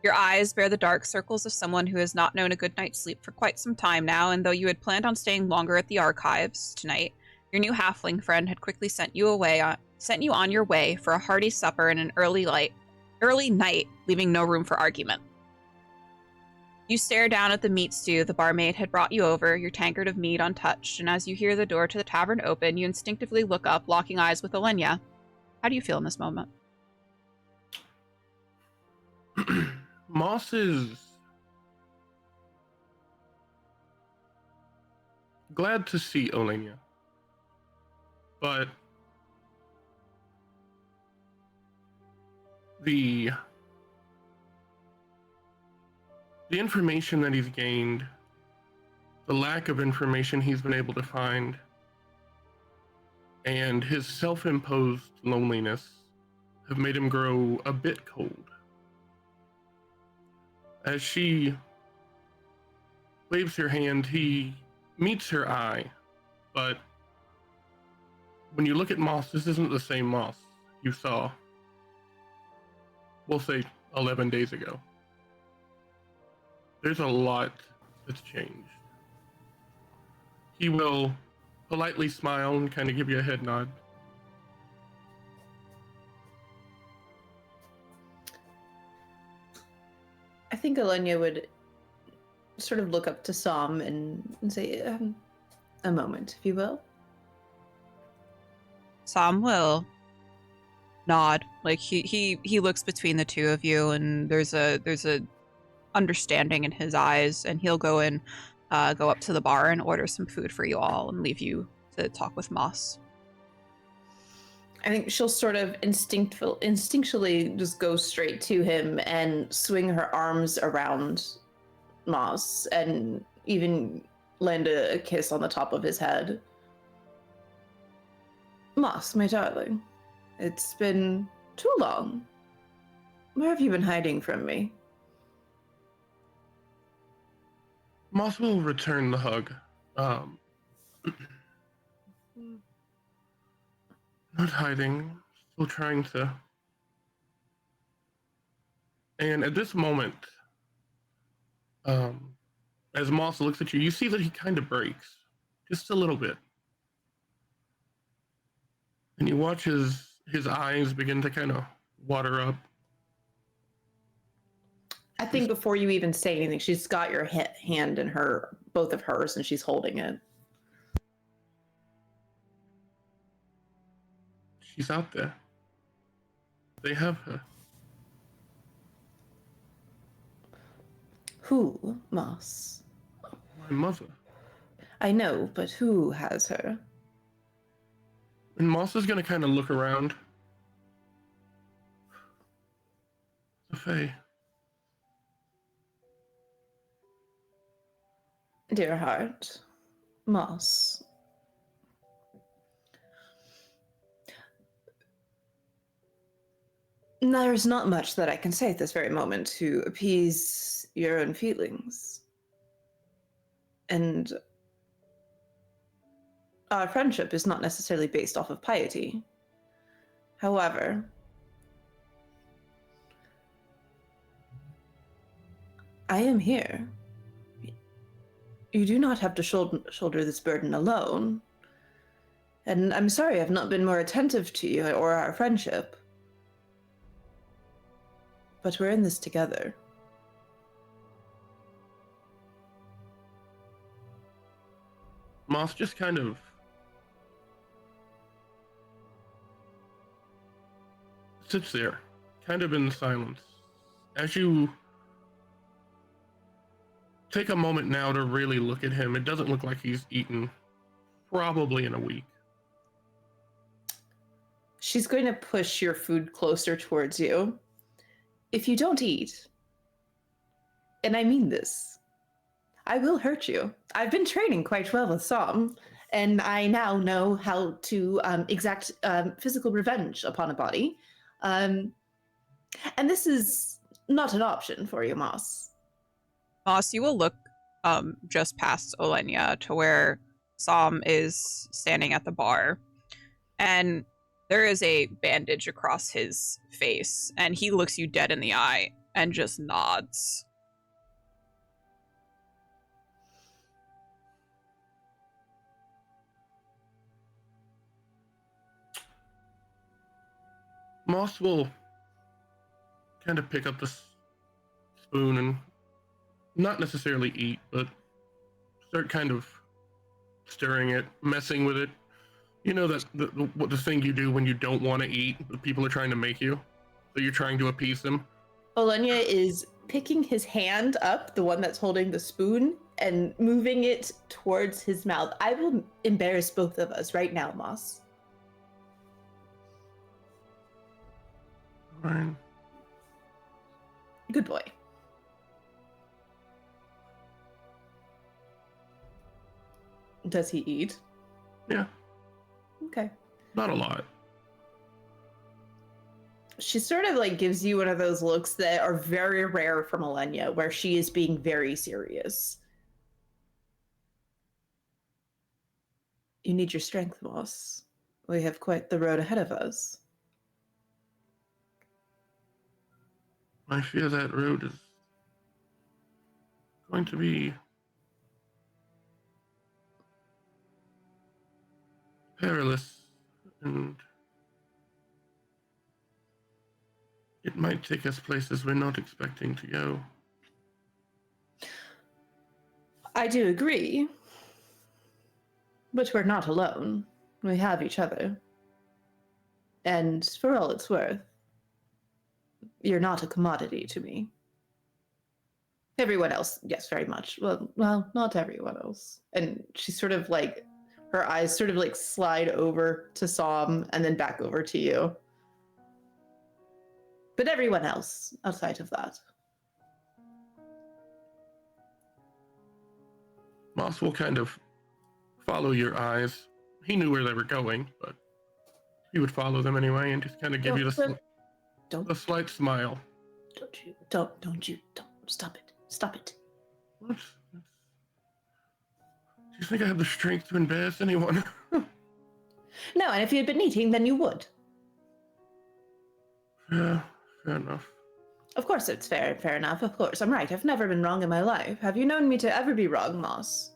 Your eyes bear the dark circles of someone who has not known a good night's sleep for quite some time now, and though you had planned on staying longer at the archives tonight, your new halfling friend had quickly sent you on your way for a hearty supper and an early night, leaving no room for argument. You stare down at the meat stew the barmaid had brought you over, your tankard of meat untouched, and as you hear the door to the tavern open, you instinctively look up, locking eyes with Oleyna. How do you feel in this moment? Moss is glad to see Oleyna, but the information that he's gained, the lack of information he's been able to find, and his self-imposed loneliness have made him grow a bit cold. As she waves her hand, he meets her eye, but when you look at Moss, this isn't the same Moss you saw, we'll say 11 days ago. There's a lot that's changed. He will politely smile and kind of give you a head nod. I think Oleyna would sort of look up to Psalm and say, a moment, if you will. Psalm will nod. Like he looks between the two of you, and there's a understanding in his eyes, and he'll go up to the bar and order some food for you all and leave you to talk with Moss. I think she'll sort of instinctually just go straight to him and swing her arms around Moss and even land a kiss on the top of his head. Moss, my darling, it's been too long. Where have you been hiding from me? Moss will return the hug. Not hiding, still trying to. And at this moment, as Moss looks at you, you see that he kind of breaks, just a little bit. And you watch his eyes begin to kind of water up. I think before you even say anything, she's got your hand in both of hers, and she's holding it. She's out there. They have her. Who, Moss? My mother. I know, but who has her? And Moss is going to kind of look around. The Fae. Dear heart, Moss. There's not much that I can say at this very moment to appease your own feelings. And our friendship is not necessarily based off of piety. However, I am here. You do not have to shoulder this burden alone. And I'm sorry I've not been more attentive to you or our friendship. But we're in this together. Moss just kind of sits there, kind of in silence. As you take a moment now to really look at him, it doesn't look like he's eaten probably in a week. She's going to push your food closer towards you. If you don't eat, and I mean this, I will hurt you. I've been training quite well with Som, and I now know how to exact physical revenge upon a body. And this is not an option for you, Moss. Moss, you will look just past Oleyna to where Som is standing at the bar. And there is a bandage across his face, and he looks you dead in the eye and just nods. Moss will kind of pick up the spoon and not necessarily eat, but start kind of stirring it, messing with it. You know, that's the thing you do when you don't want to eat, but people are trying to make you. So you're trying to appease them. Oleyna is picking his hand up, the one that's holding the spoon, and moving it towards his mouth. I will embarrass both of us right now, Moss. Fine. Good boy. Does he eat? Yeah, Okay. not a lot. She sort of like gives you one of those looks that are very rare from Oleyna, where she is being very serious. You need your strength, Moss. We have quite the road ahead of us. I fear that road is going to be perilous, and it might take us places we're not expecting to go. I do agree. But we're not alone. We have each other. And for all it's worth, you're not a commodity to me. Everyone else, yes, very much. Well, not everyone else. And she sort of like, her eyes sort of like slide over to Som and then back over to you. But everyone else outside of that. Moss will kind of follow your eyes. He knew where they were going, but he would follow them anyway and just kind of give you a slight smile. Don't stop it. Stop it. What? She's think I have the strength to embarrass anyone. No, and if you had been eating, then you would. Yeah, fair enough. Of course it's fair enough. Of course, I'm right. I've never been wrong in my life. Have you known me to ever be wrong, Moss?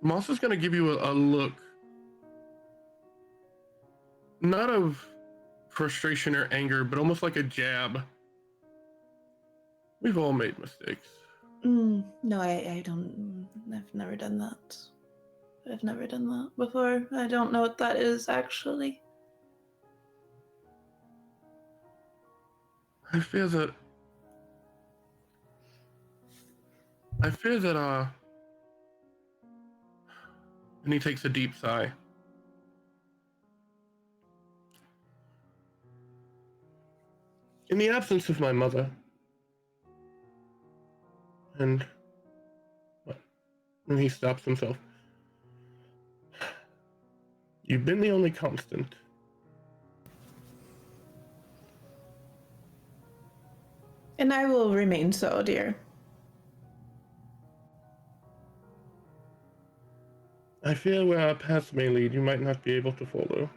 Moss is going to give you a look. Not of frustration or anger, but almost like a jab. We've all made mistakes. No, I don't. I've never done that. I've never done that before. I don't know what that is, actually. I fear that, and he takes a deep sigh. In the absence of my mother, and he stops himself. You've been the only constant. And I will remain so, dear. I fear where our paths may lead, you might not be able to follow.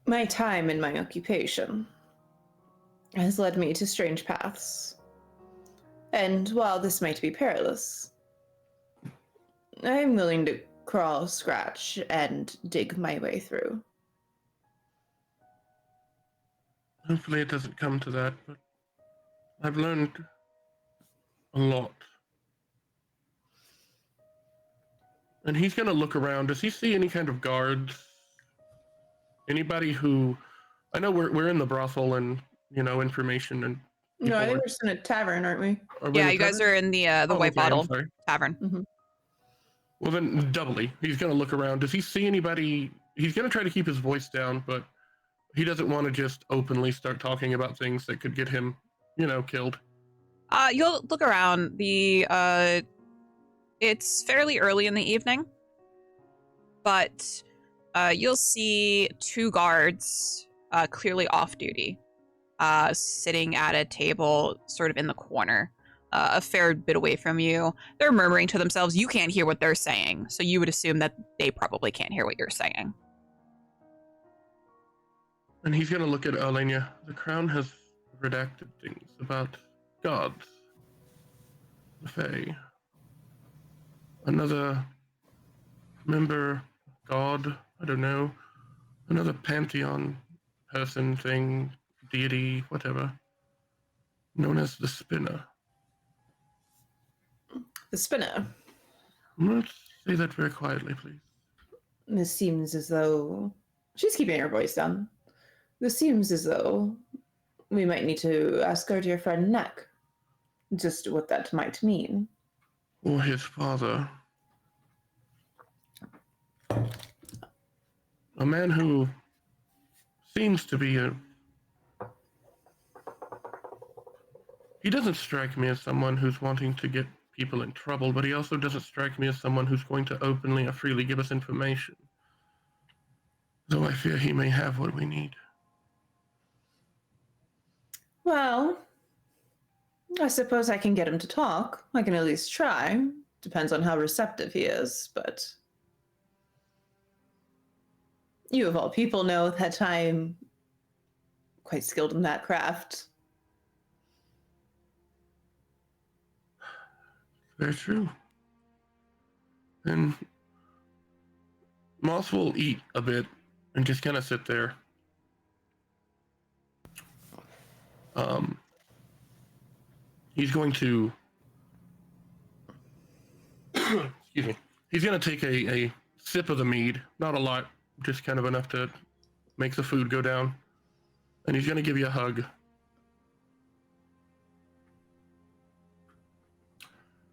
My time and my occupation has led me to strange paths. And while this might be perilous, I'm willing to crawl, scratch, and dig my way through. Hopefully it doesn't come to that, but I've learned a lot. And he's going to look around. Does he see any kind of guards? Anybody who... I know we're in the brothel and, information and... No, I think we're just in a tavern, aren't we? Yeah, you guys are in the White Bottle Tavern. Mm-hmm. Well, then doubly. He's going to look around. Does he see anybody? He's going to try to keep his voice down, but he doesn't want to just openly start talking about things that could get him, killed. You'll look around. It's fairly early in the evening, but you'll see two guards clearly off duty, sitting at a table sort of in the corner. A fair bit away from you. They're murmuring to themselves. You can't hear what they're saying, so you would assume that they probably can't hear what you're saying. And he's going to look at Oleyna. The Crown has redacted things about gods, the Fae. Another member, god, I don't know. Another pantheon, person, thing, deity, whatever. Known as the Spinner. The Spinner. Let's say that very quietly, please. This seems as though... She's keeping her voice down. This seems as though we might need to ask our dear friend Neck just what that might mean. Or his father. A man who seems to be He doesn't strike me as someone who's wanting to get people in trouble, but he also doesn't strike me as someone who's going to openly or freely give us information. Though I fear he may have what we need. Well, I suppose I can get him to talk. I can at least try. Depends on how receptive he is, but... You of all people know that I'm quite skilled in that craft. Very true. And Moss will eat a bit and just kind of sit there. He's going to... Excuse me. He's going to take a sip of the mead. Not a lot, just kind of enough to make the food go down. And he's going to give you a hug.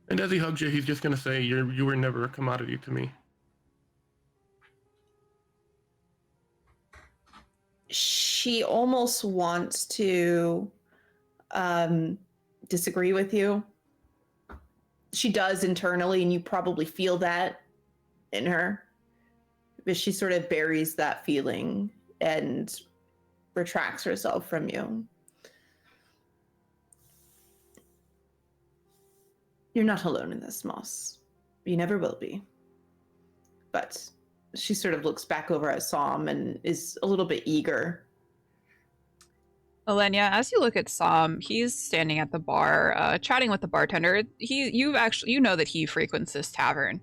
And as he hugs you, he's just going to say, you were never a commodity to me. She almost wants to disagree with you. She does internally, and you probably feel that in her. But she sort of buries that feeling and retracts herself from you. You're not alone in this, Moss. You never will be. But she sort of looks back over at Som and is a little bit eager. Oleyna, as you look at Som, he's standing at the bar, chatting with the bartender. You know that he frequents this tavern,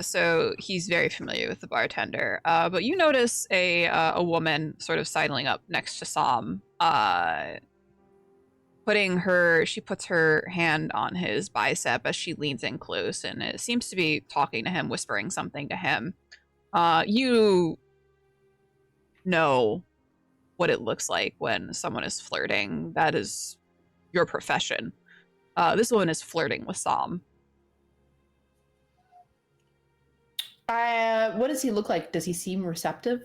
so he's very familiar with the bartender. But you notice a woman sort of sidling up next to Som, she puts her hand on his bicep as she leans in close, and it seems to be talking to him, whispering something to him. You know what it looks like when someone is flirting. That is your profession. This woman is flirting with Som. What does he look like? Does he seem receptive?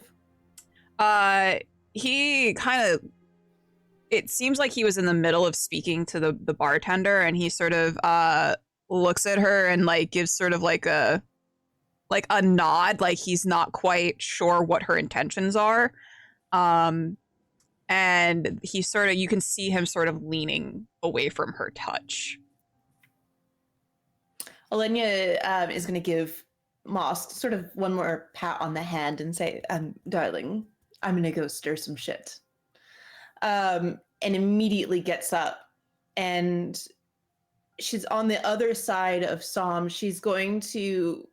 He kind of, it seems like he was in the middle of speaking to the bartender, and he sort of looks at her and like gives sort of like a nod, like he's not quite sure what her intentions are. And he sort of, you can see him sort of leaning away from her touch. Oleyna is going to give Moss sort of one more pat on the hand and say, darling, I'm going to go stir some shit. And immediately gets up, and she's on the other side of Som. She's going to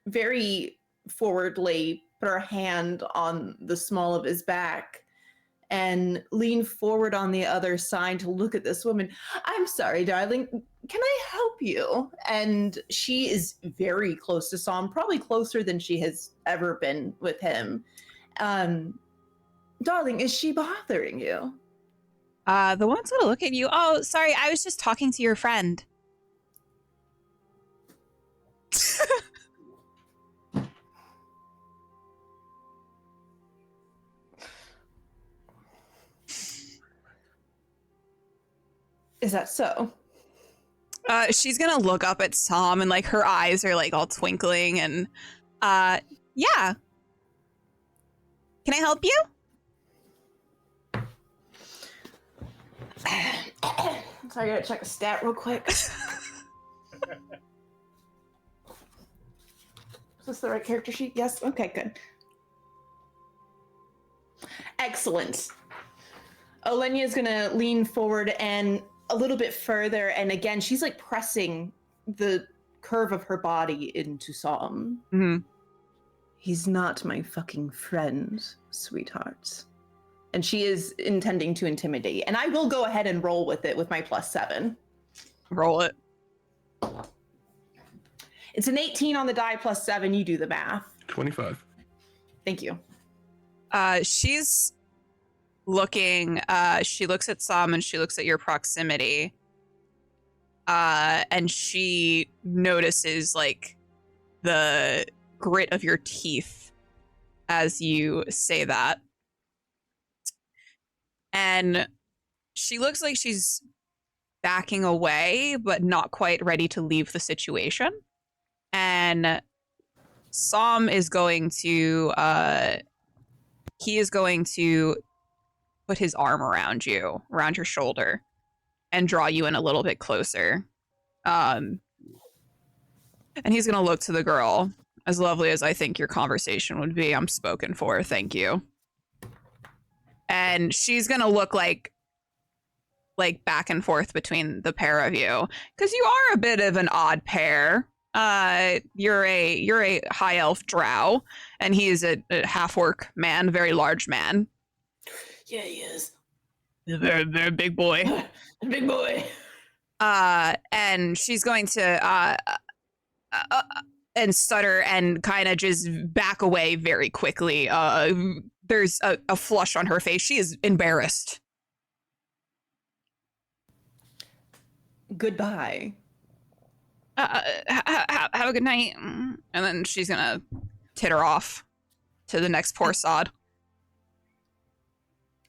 very forwardly put her hand on the small of his back and lean forward on the other side to look at this woman. I'm sorry, darling. Can I help you? And she is very close to Som, probably closer than she has ever been with him. Darling, is she bothering you? The woman's gonna look at you. Oh, sorry, I was just talking to your friend. Is that so? She's gonna look up at Som, and like her eyes are like all twinkling, and yeah. Can I help you? Sorry, I gotta check a stat real quick. Is this the right character sheet? Yes? Okay, good. Excellent. Oleyna is gonna lean forward and a little bit further, and again, she's like pressing the curve of her body into Som. Mm-hmm. He's not my fucking friend, sweetheart. And she is intending to intimidate. And I will go ahead and roll with it with my +7. Roll it. It's an 18 on the die +7. You do the math. 25. Thank you. She's looking, she looks at Som and she looks at your proximity. And she notices like the grit of your teeth as you say that. And she looks like she's backing away, but not quite ready to leave the situation. And Som is going to, he is going to put his arm around you, around your shoulder, and draw you in a little bit closer. And he's going to look to the girl. As lovely as I think your conversation would be, I'm spoken for. Thank you. And she's going to look like back and forth between the pair of you, because you are a bit of an odd pair. You're a high elf drow, and he is a half orc man, very large man. Yeah, he is. He's a very, very big boy. Big boy. And she's going to and stutter and kind of just back away very quickly. There's a flush on her face. She is embarrassed. Goodbye. Have a good night. And then she's gonna titter off to the next poor sod.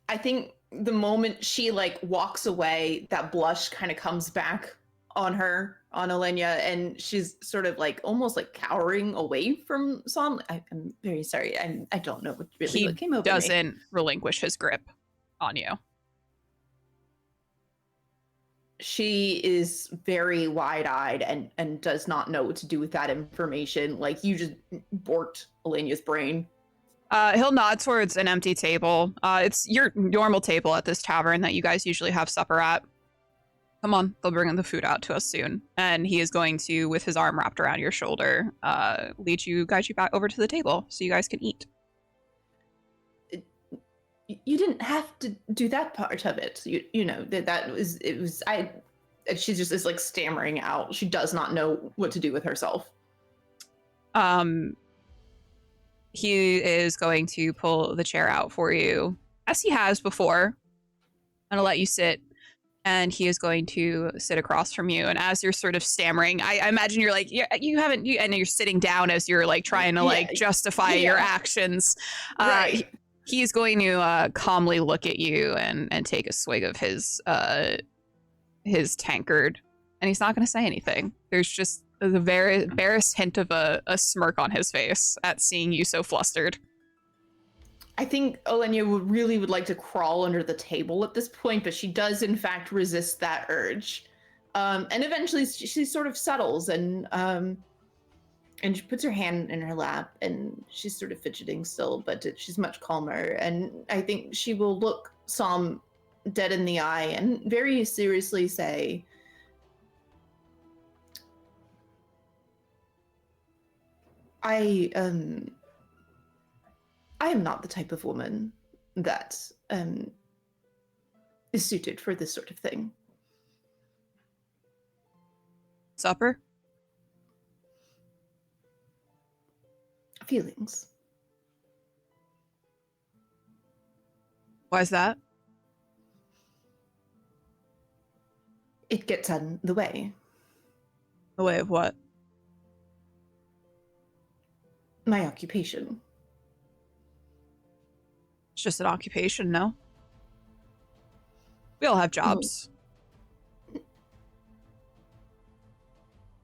I think the moment she like walks away, that blush kind of comes back on her, on Oleyna, and she's sort of like almost like cowering away from Som. I'm very sorry. I don't know what really came over me. He doesn't relinquish his grip. on you. She is very wide-eyed and does not know what to do with that information. Like, you just borked Oleyna's brain. He'll nod towards an empty table. It's your normal table at this tavern that you guys usually have supper at. Come on, they'll bring the food out to us soon. And he is going to, with his arm wrapped around your shoulder, guide you back over to the table so you guys can eat. You didn't have to do that part of it. You know, she just is like stammering out. She does not know what to do with herself. He is going to pull the chair out for you, as he has before, and let you sit. And he is going to sit across from you. And as you're sort of stammering, I imagine you're like, you haven't, and you're sitting down as you're like trying to like justify your actions. Right. He's going to calmly look at you and take a swig of his tankard, and he's not going to say anything. There's just the barest hint of a smirk on his face at seeing you so flustered. I think Oleyna would like to crawl under the table at this point, but she does in fact resist that urge. And eventually she sort of settles and she puts her hand in her lap, and she's sort of fidgeting still, but she's much calmer. And I think she will look Som dead in the eye and very seriously say, I am not the type of woman that is suited for this sort of thing. Supper? Feelings. Why is that? It gets in the way. The way of what? My occupation. It's just an occupation, no? We all have jobs.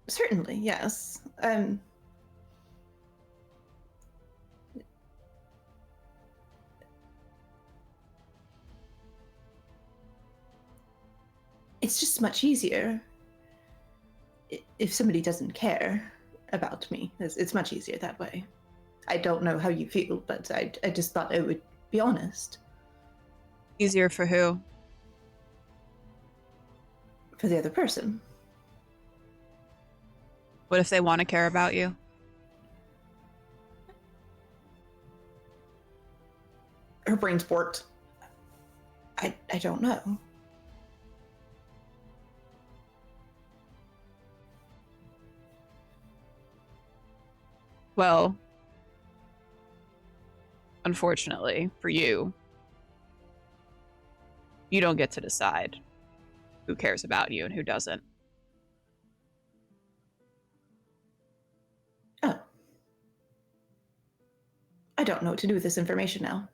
Certainly, yes. It's just much easier if somebody doesn't care about me. It's much easier that way. I don't know how you feel, but I just thought I would be honest. Easier for who? For the other person. What if they want to care about you? Her brain's borked. I don't know. Well, unfortunately for you, you don't get to decide who cares about you and who doesn't. Oh. I don't know what to do with this information now.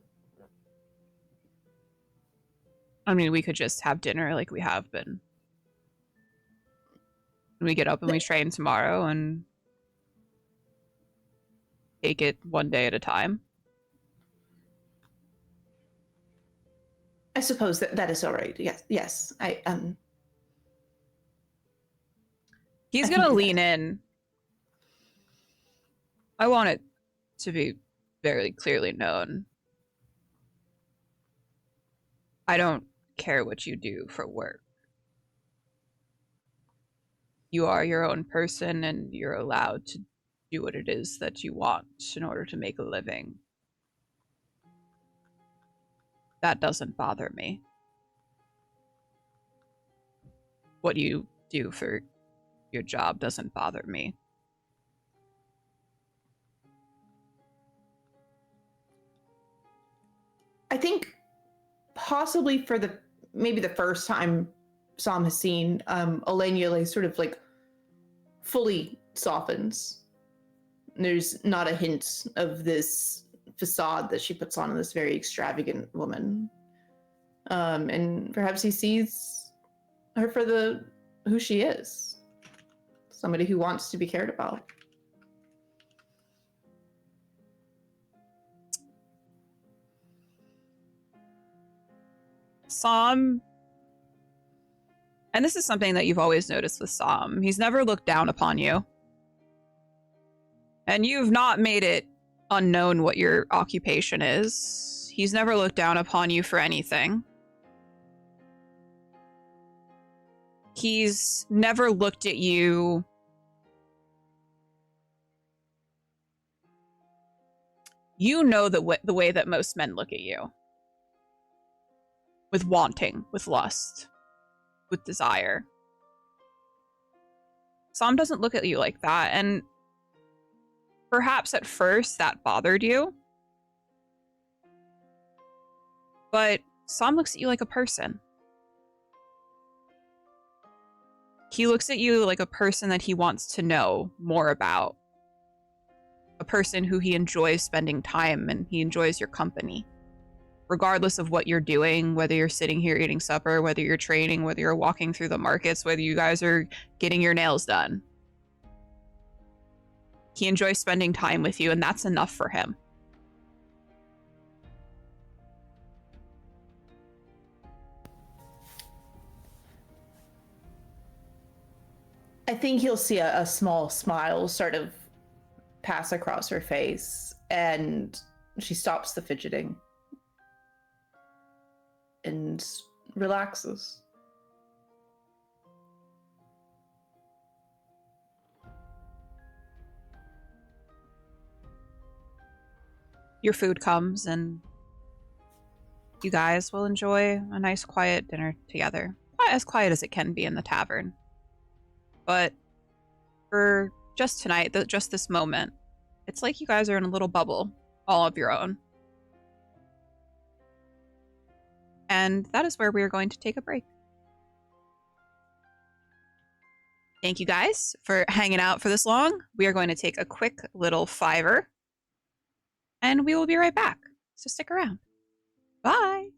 I mean, we could just have dinner like we have been. And we get up and we train tomorrow and take it one day at a time. I suppose that is all right. Yes. He's I gonna can do lean that. in. I want it to be very clearly known. I don't care what you do for work. You are your own person and you're allowed to do what it is that you want in order to make a living. That doesn't bother me. What you do for your job doesn't bother me. I think possibly for maybe the first time Som has seen, Oleyna like sort of like fully softens. There's not a hint of this facade that she puts on this very extravagant woman. And perhaps he sees her for who she is. Somebody who wants to be cared about. Som, and this is something that you've always noticed with Som, he's never looked down upon you. And you've not made it unknown what your occupation is. He's never looked down upon you for anything. He's never looked at you you know the way that most men look at you. With wanting, with lust, with desire. Som doesn't look at you like that, and perhaps at first that bothered you. But Som looks at you like a person. He looks at you like a person that he wants to know more about. A person who he enjoys spending time and he enjoys your company. Regardless of what you're doing, whether you're sitting here eating supper, whether you're training, whether you're walking through the markets, whether you guys are getting your nails done. He enjoys spending time with you, and that's enough for him. I think you'll see a small smile sort of pass across her face, and she stops the fidgeting and relaxes. Your food comes, and you guys will enjoy a nice quiet dinner together. As quiet as it can be in the tavern. But for just tonight, just this moment, it's like you guys are in a little bubble, all of your own. And that is where we are going to take a break. Thank you guys for hanging out for this long. We are going to take a quick little fiver, and we will be right back. So stick around. Bye.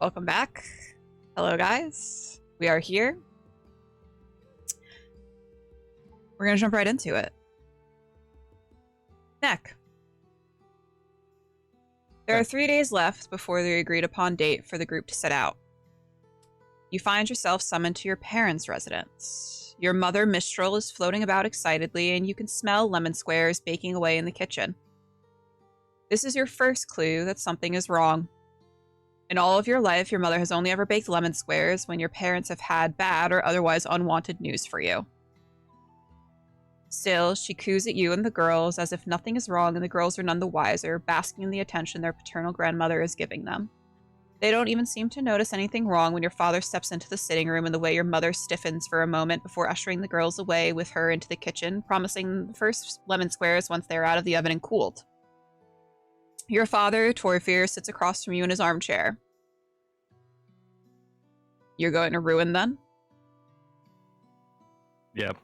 Welcome back. Hello, guys. We are here. We're going to jump right into it. Neck. There are 3 days left before the agreed upon date for the group to set out. You find yourself summoned to your parents' residence. Your mother, Mistral, is floating about excitedly, and you can smell lemon squares baking away in the kitchen. This is your first clue that something is wrong. In all of your life, your mother has only ever baked lemon squares when your parents have had bad or otherwise unwanted news for you. Still, she coos at you and the girls as if nothing is wrong, and the girls are none the wiser, basking in the attention their paternal grandmother is giving them. They don't even seem to notice anything wrong when your father steps into the sitting room and the way your mother stiffens for a moment before ushering the girls away with her into the kitchen, promising the first lemon squares once they are out of the oven and cooled. Your father, Torfir, sits across from you in his armchair. You're going to ruin then? Yep.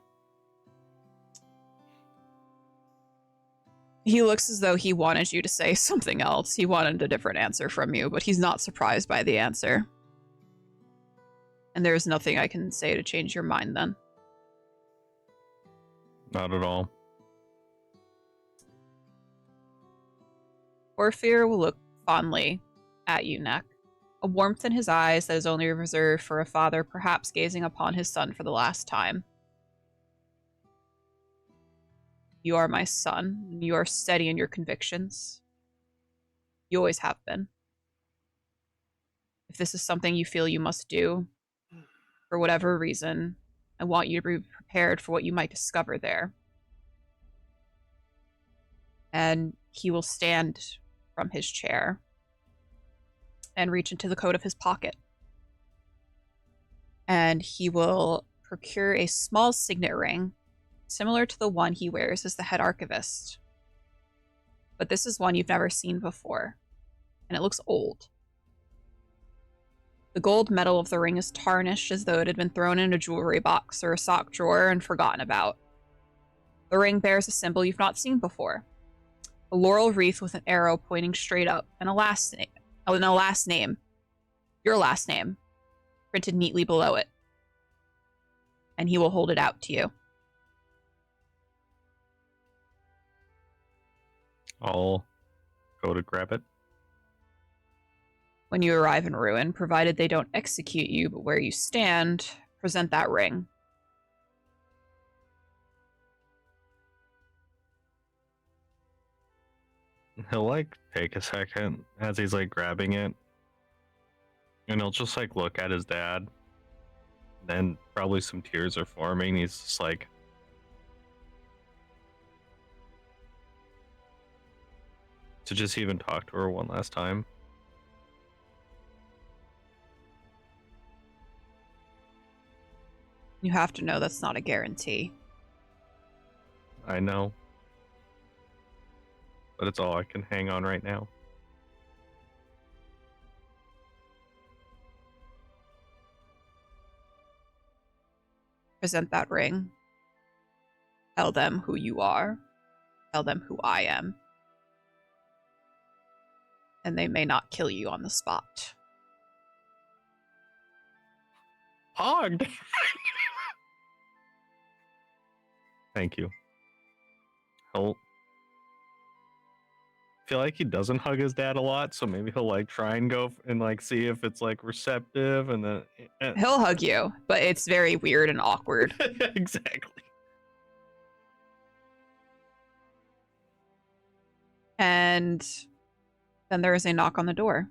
He looks as though he wanted you to say something else. He wanted a different answer from you, but he's not surprised by the answer. And there's nothing I can say to change your mind then. Not at all. Orpheer will look fondly at you, Neck, a warmth in his eyes that is only reserved for a father perhaps gazing upon his son for the last time. You are my son, and you are steady in your convictions. You always have been. if this is something you feel you must do, for whatever reason, I want you to be prepared for what you might discover there. And he will stand from his chair and reach into the coat of his pocket. And he will procure a small signet ring, similar to the one he wears as the head archivist. But this is one you've never seen before, and it looks old. The gold metal of the ring is tarnished as though it had been thrown in a jewelry box or a sock drawer and forgotten about. The ring bears a symbol you've not seen before. A laurel wreath with an arrow pointing straight up, and a last name, your last name, printed neatly below it. And he will hold it out to you. I'll go to grab it. When you arrive in Ruin, provided they don't execute you, but where you stand, present that ring. He'll like take a second as he's like grabbing it, and he'll just like look at his dad. Then probably some tears are forming. He's just like, to just even talk to her one last time. You have to know that's not a guarantee. I know, but it's all I can hang on right now. Present that ring. Tell them who you are. Tell them who I am. And they may not kill you on the spot. Hogged. Thank you. He'll feel like he doesn't hug his dad a lot, so maybe he'll like try and go and like see if it's like receptive, and then He'll hug you, but it's very weird and awkward. Exactly. And then there is a knock on the door.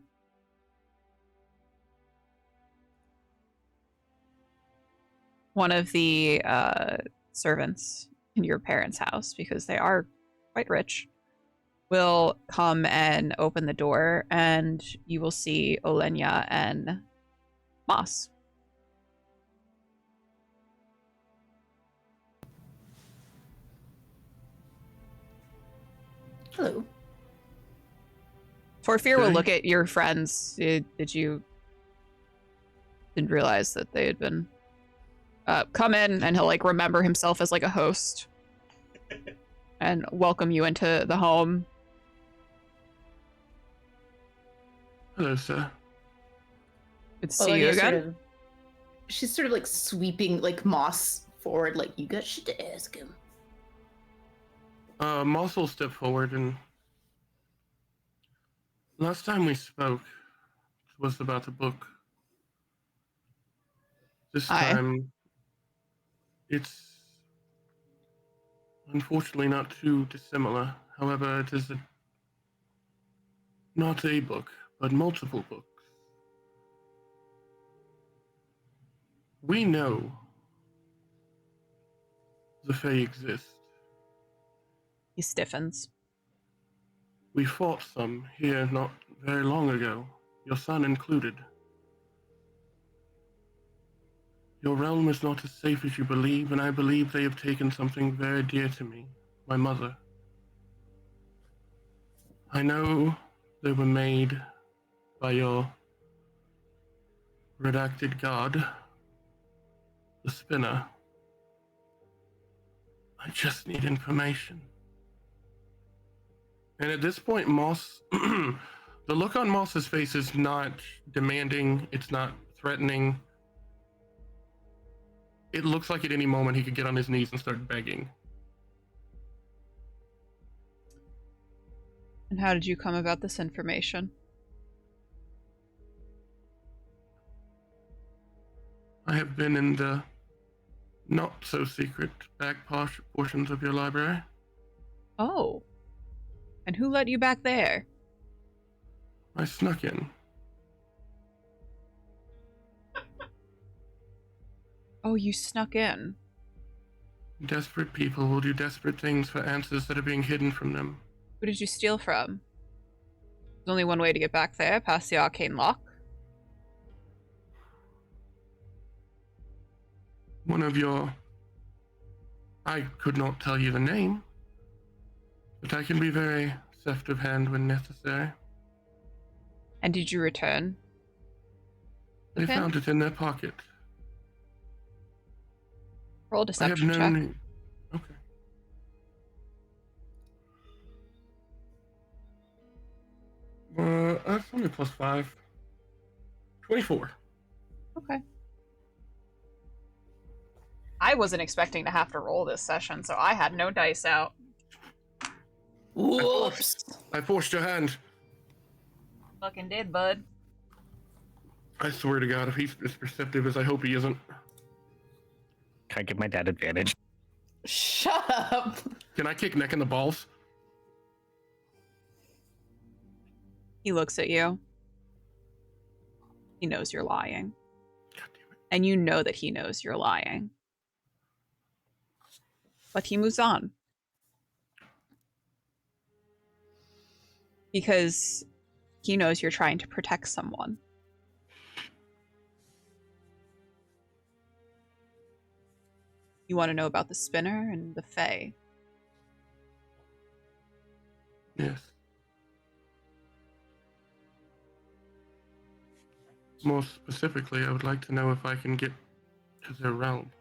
One of the servants in your parents' house, because they are quite rich, will come and open the door, and you will see Oleyna and Moss. Hello. Torfir will Okay. look at your friends. Didn't realize that they had been come in, and he'll like remember himself as like a host and welcome you into the home. Hello, sir. Good to see you again. She's sort of like sweeping like Moss forward, like, you got shit to ask him. Moss will step forward, and last time we spoke was about the book. This Aye. time, it's unfortunately not too dissimilar. However, it is not a book, but multiple books. We know the Fae exist. He stiffens. We fought some here not very long ago, your son included. Your realm is not as safe as you believe, and I believe they have taken something very dear to me, my mother. I know they were made by your redacted god, the spinner. I just need information. And at this point, Moss, the look on Moss's face is not demanding, it's not threatening. It looks like at any moment he could get on his knees and start begging. And how did you come about this information? I have been in the not-so-secret back portions of your library. Oh. And who let you back there? I snuck in. Oh, you snuck in. Desperate people will do desperate things for answers that are being hidden from them. Who did you steal from? There's only one way to get back there, past the arcane lock. One of your... I could not tell you the name, but I can be very deft of hand when necessary. And did you return the They pin? found it in their pocket. Roll a deception check. Okay. That's only +5. 24. Okay. I wasn't expecting to have to roll this session, so I had no dice out. Whoops. I forced your hand. Fucking did, bud. I swear to God, if he's as perceptive as I hope he isn't. Can I give my dad advantage? Shut up. Can I kick Neck in the balls? He looks at you. He knows you're lying. God damn it. And you know that he knows you're lying. But he moves on. Because he knows you're trying to protect someone. You want to know about the spinner and the fae. Yes. More specifically, I would like to know if I can get to their realm.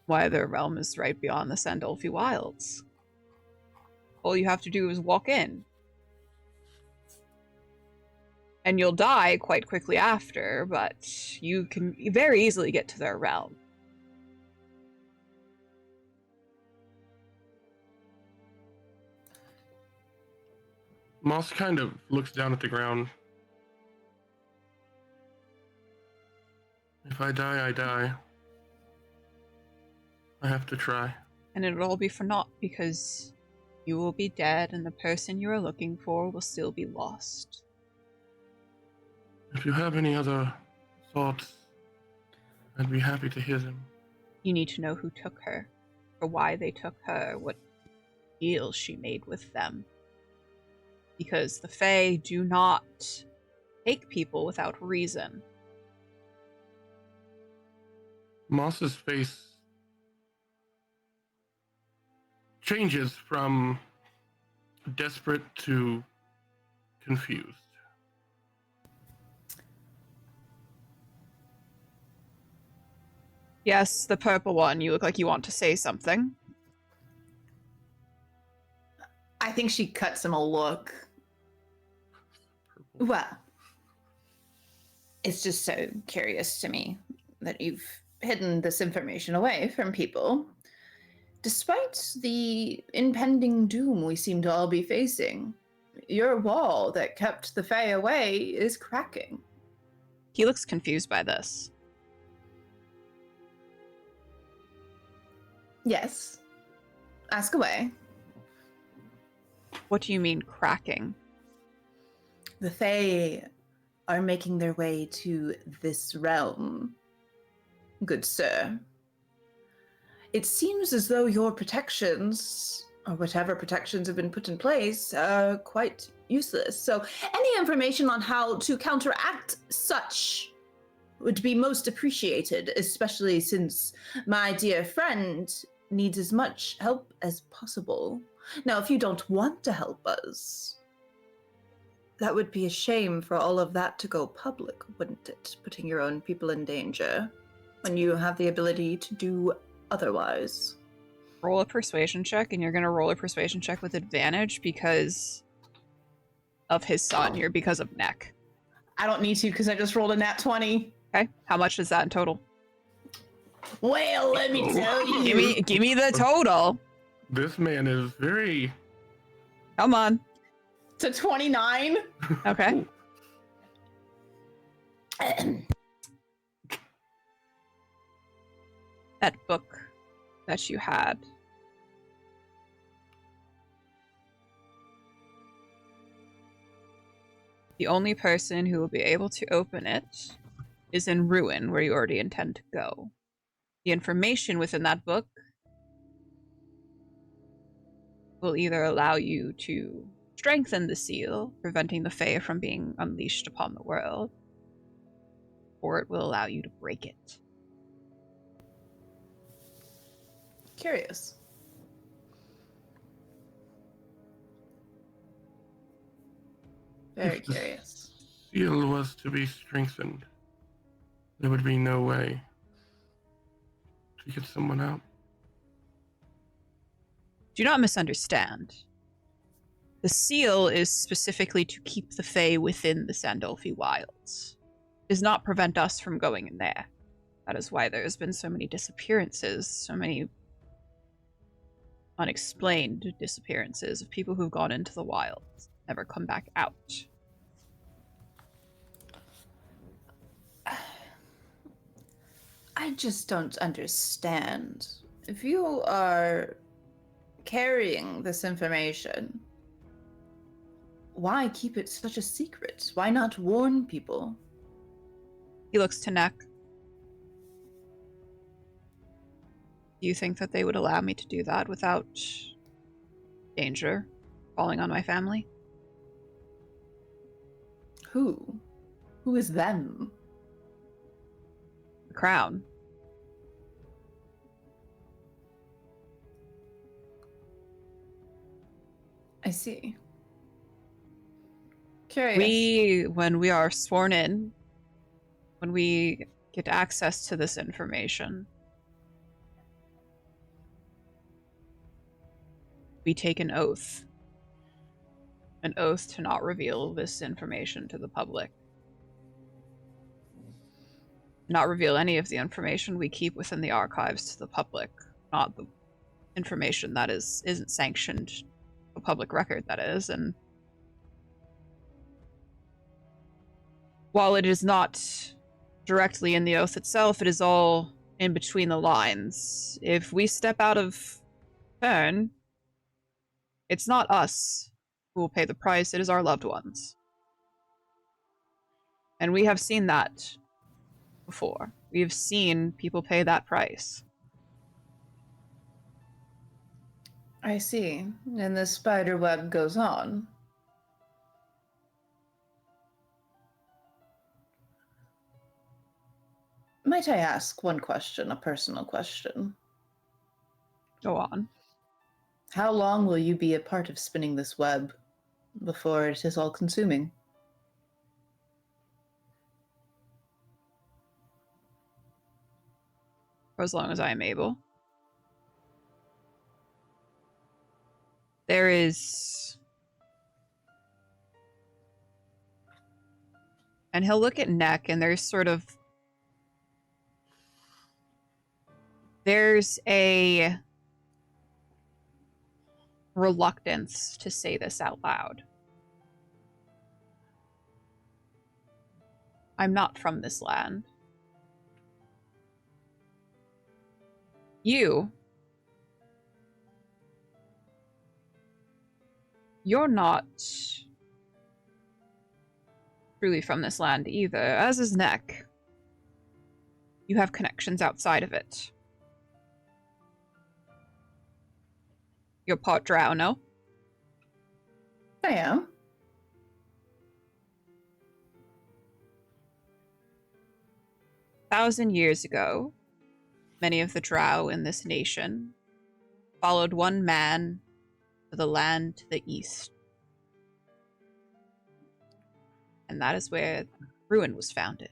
Why, their realm is right beyond the Sandolfi Wilds. All you have to do is walk in. And you'll die quite quickly after, but you can very easily get to their realm. Moss kind of looks down at the ground. If I die, I die. I have to try. And it'll all be for naught, because you will be dead and the person you are looking for will still be lost. If you have any other thoughts, I'd be happy to hear them. You need to know who took her, or why they took her, what deals she made with them. Because the Fae do not take people without reason. Moss's face changes from desperate to confused. Yes, the purple one, you look like you want to say something. I think she cuts him a look. Well, it's just so curious to me that you've hidden this information away from people. Despite the impending doom we seem to all be facing, your wall that kept the Fae away is cracking. He looks confused by this. Yes. Ask away. What do you mean, cracking? The Fae are making their way to this realm, good sir. It seems as though your protections, or whatever protections have been put in place, are quite useless. So any information on how to counteract such would be most appreciated, especially since my dear friend needs as much help as possible. Now, if you don't want to help us, that would be a shame for all of that to go public, wouldn't it? Putting your own people in danger when you have the ability to do otherwise. Roll a persuasion check, and you're going to roll a persuasion check with advantage because of his son here, because of Neck. I don't need to because I just rolled a nat 20. Okay, how much is that in total? Well, let me tell you. Give me the total. This man is very... Come on. To 29. Okay. That book that you had. The only person who will be able to open it is in Ruin, where you already intend to go. The information within that book will either allow you to strengthen the seal, preventing the Fae from being unleashed upon the world, or it will allow you to break it. Curious. Very If the curious. seal was to be strengthened, there would be no way to get someone out. Do not misunderstand. The seal is specifically to keep the Fae within the Sandolfi Wilds. It does not prevent us from going in there. That is why there's been so many disappearances, so many unexplained disappearances of people who've gone into the wilds, never come back out. I just don't understand. If you are carrying this information, why keep it such a secret? Why not warn people? He looks to Neck. Do you think that they would allow me to do that without danger falling on my family? Who? Who is them? The Crown. I see. Curious. When we are sworn in, when we get access to this information, we take an oath to not reveal this information to the public. Not reveal any of the information we keep within the archives to the public, not the information that isn't sanctioned, a public record that is. And while it is not directly in the oath itself, it is all in between the lines. If we step out of turn, it's not us who will pay the price, it is our loved ones. And we have seen that before. We have seen people pay that price. I see. And the spider web goes on. Might I ask one question, a personal question? Go on. How long will you be a part of spinning this web before it is all consuming? For as long as I am able. There is... And he'll look at Neck, and there's a reluctance to say this out loud. I'm not from this land. You're not truly from this land either, as is Neck. You have connections outside of it. You're part Drow, no? I am. Thousand years ago, many of the Drow in this nation followed one man to the land to the east. And that is where Ruin was founded.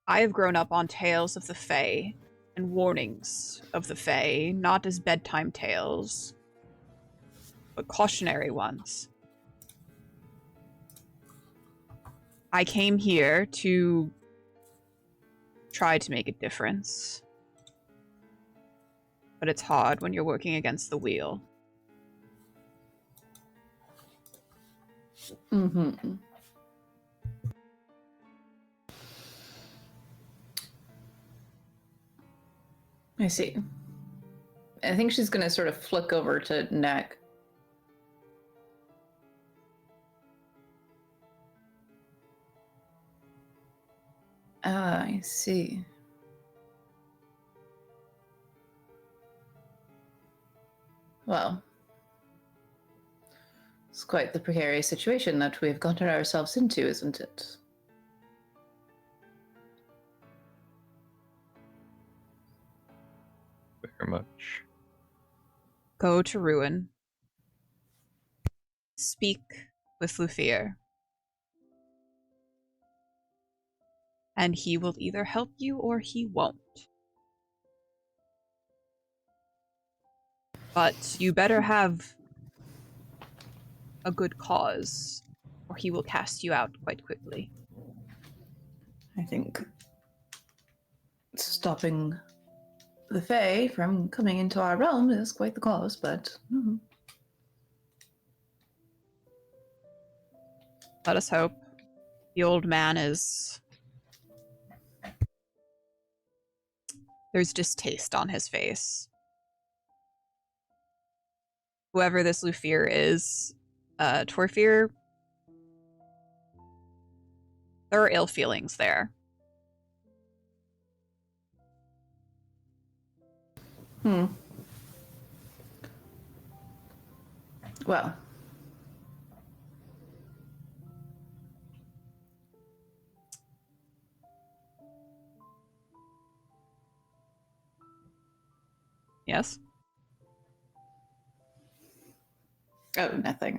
I have grown up on tales of the Fae and warnings of the Fae, not as bedtime tales, but cautionary ones. I came here to try to make a difference. But it's hard when you're working against the wheel. Mm-hmm. I see. I think she's going to sort of flick over to Neck. Ah, I see. Well, it's quite the precarious situation that we've gotten ourselves into, isn't it? Very much. Go to Ruin. Speak with Lufir. And he will either help you or he won't. But you better have a good cause, or he will cast you out quite quickly. I think stopping the Fae from coming into our realm is quite the cause, but Let us hope. The old man is... There's distaste on his face. Whoever this Lufir is, Torfir, there are ill feelings there. Well, Yes? oh, nothing.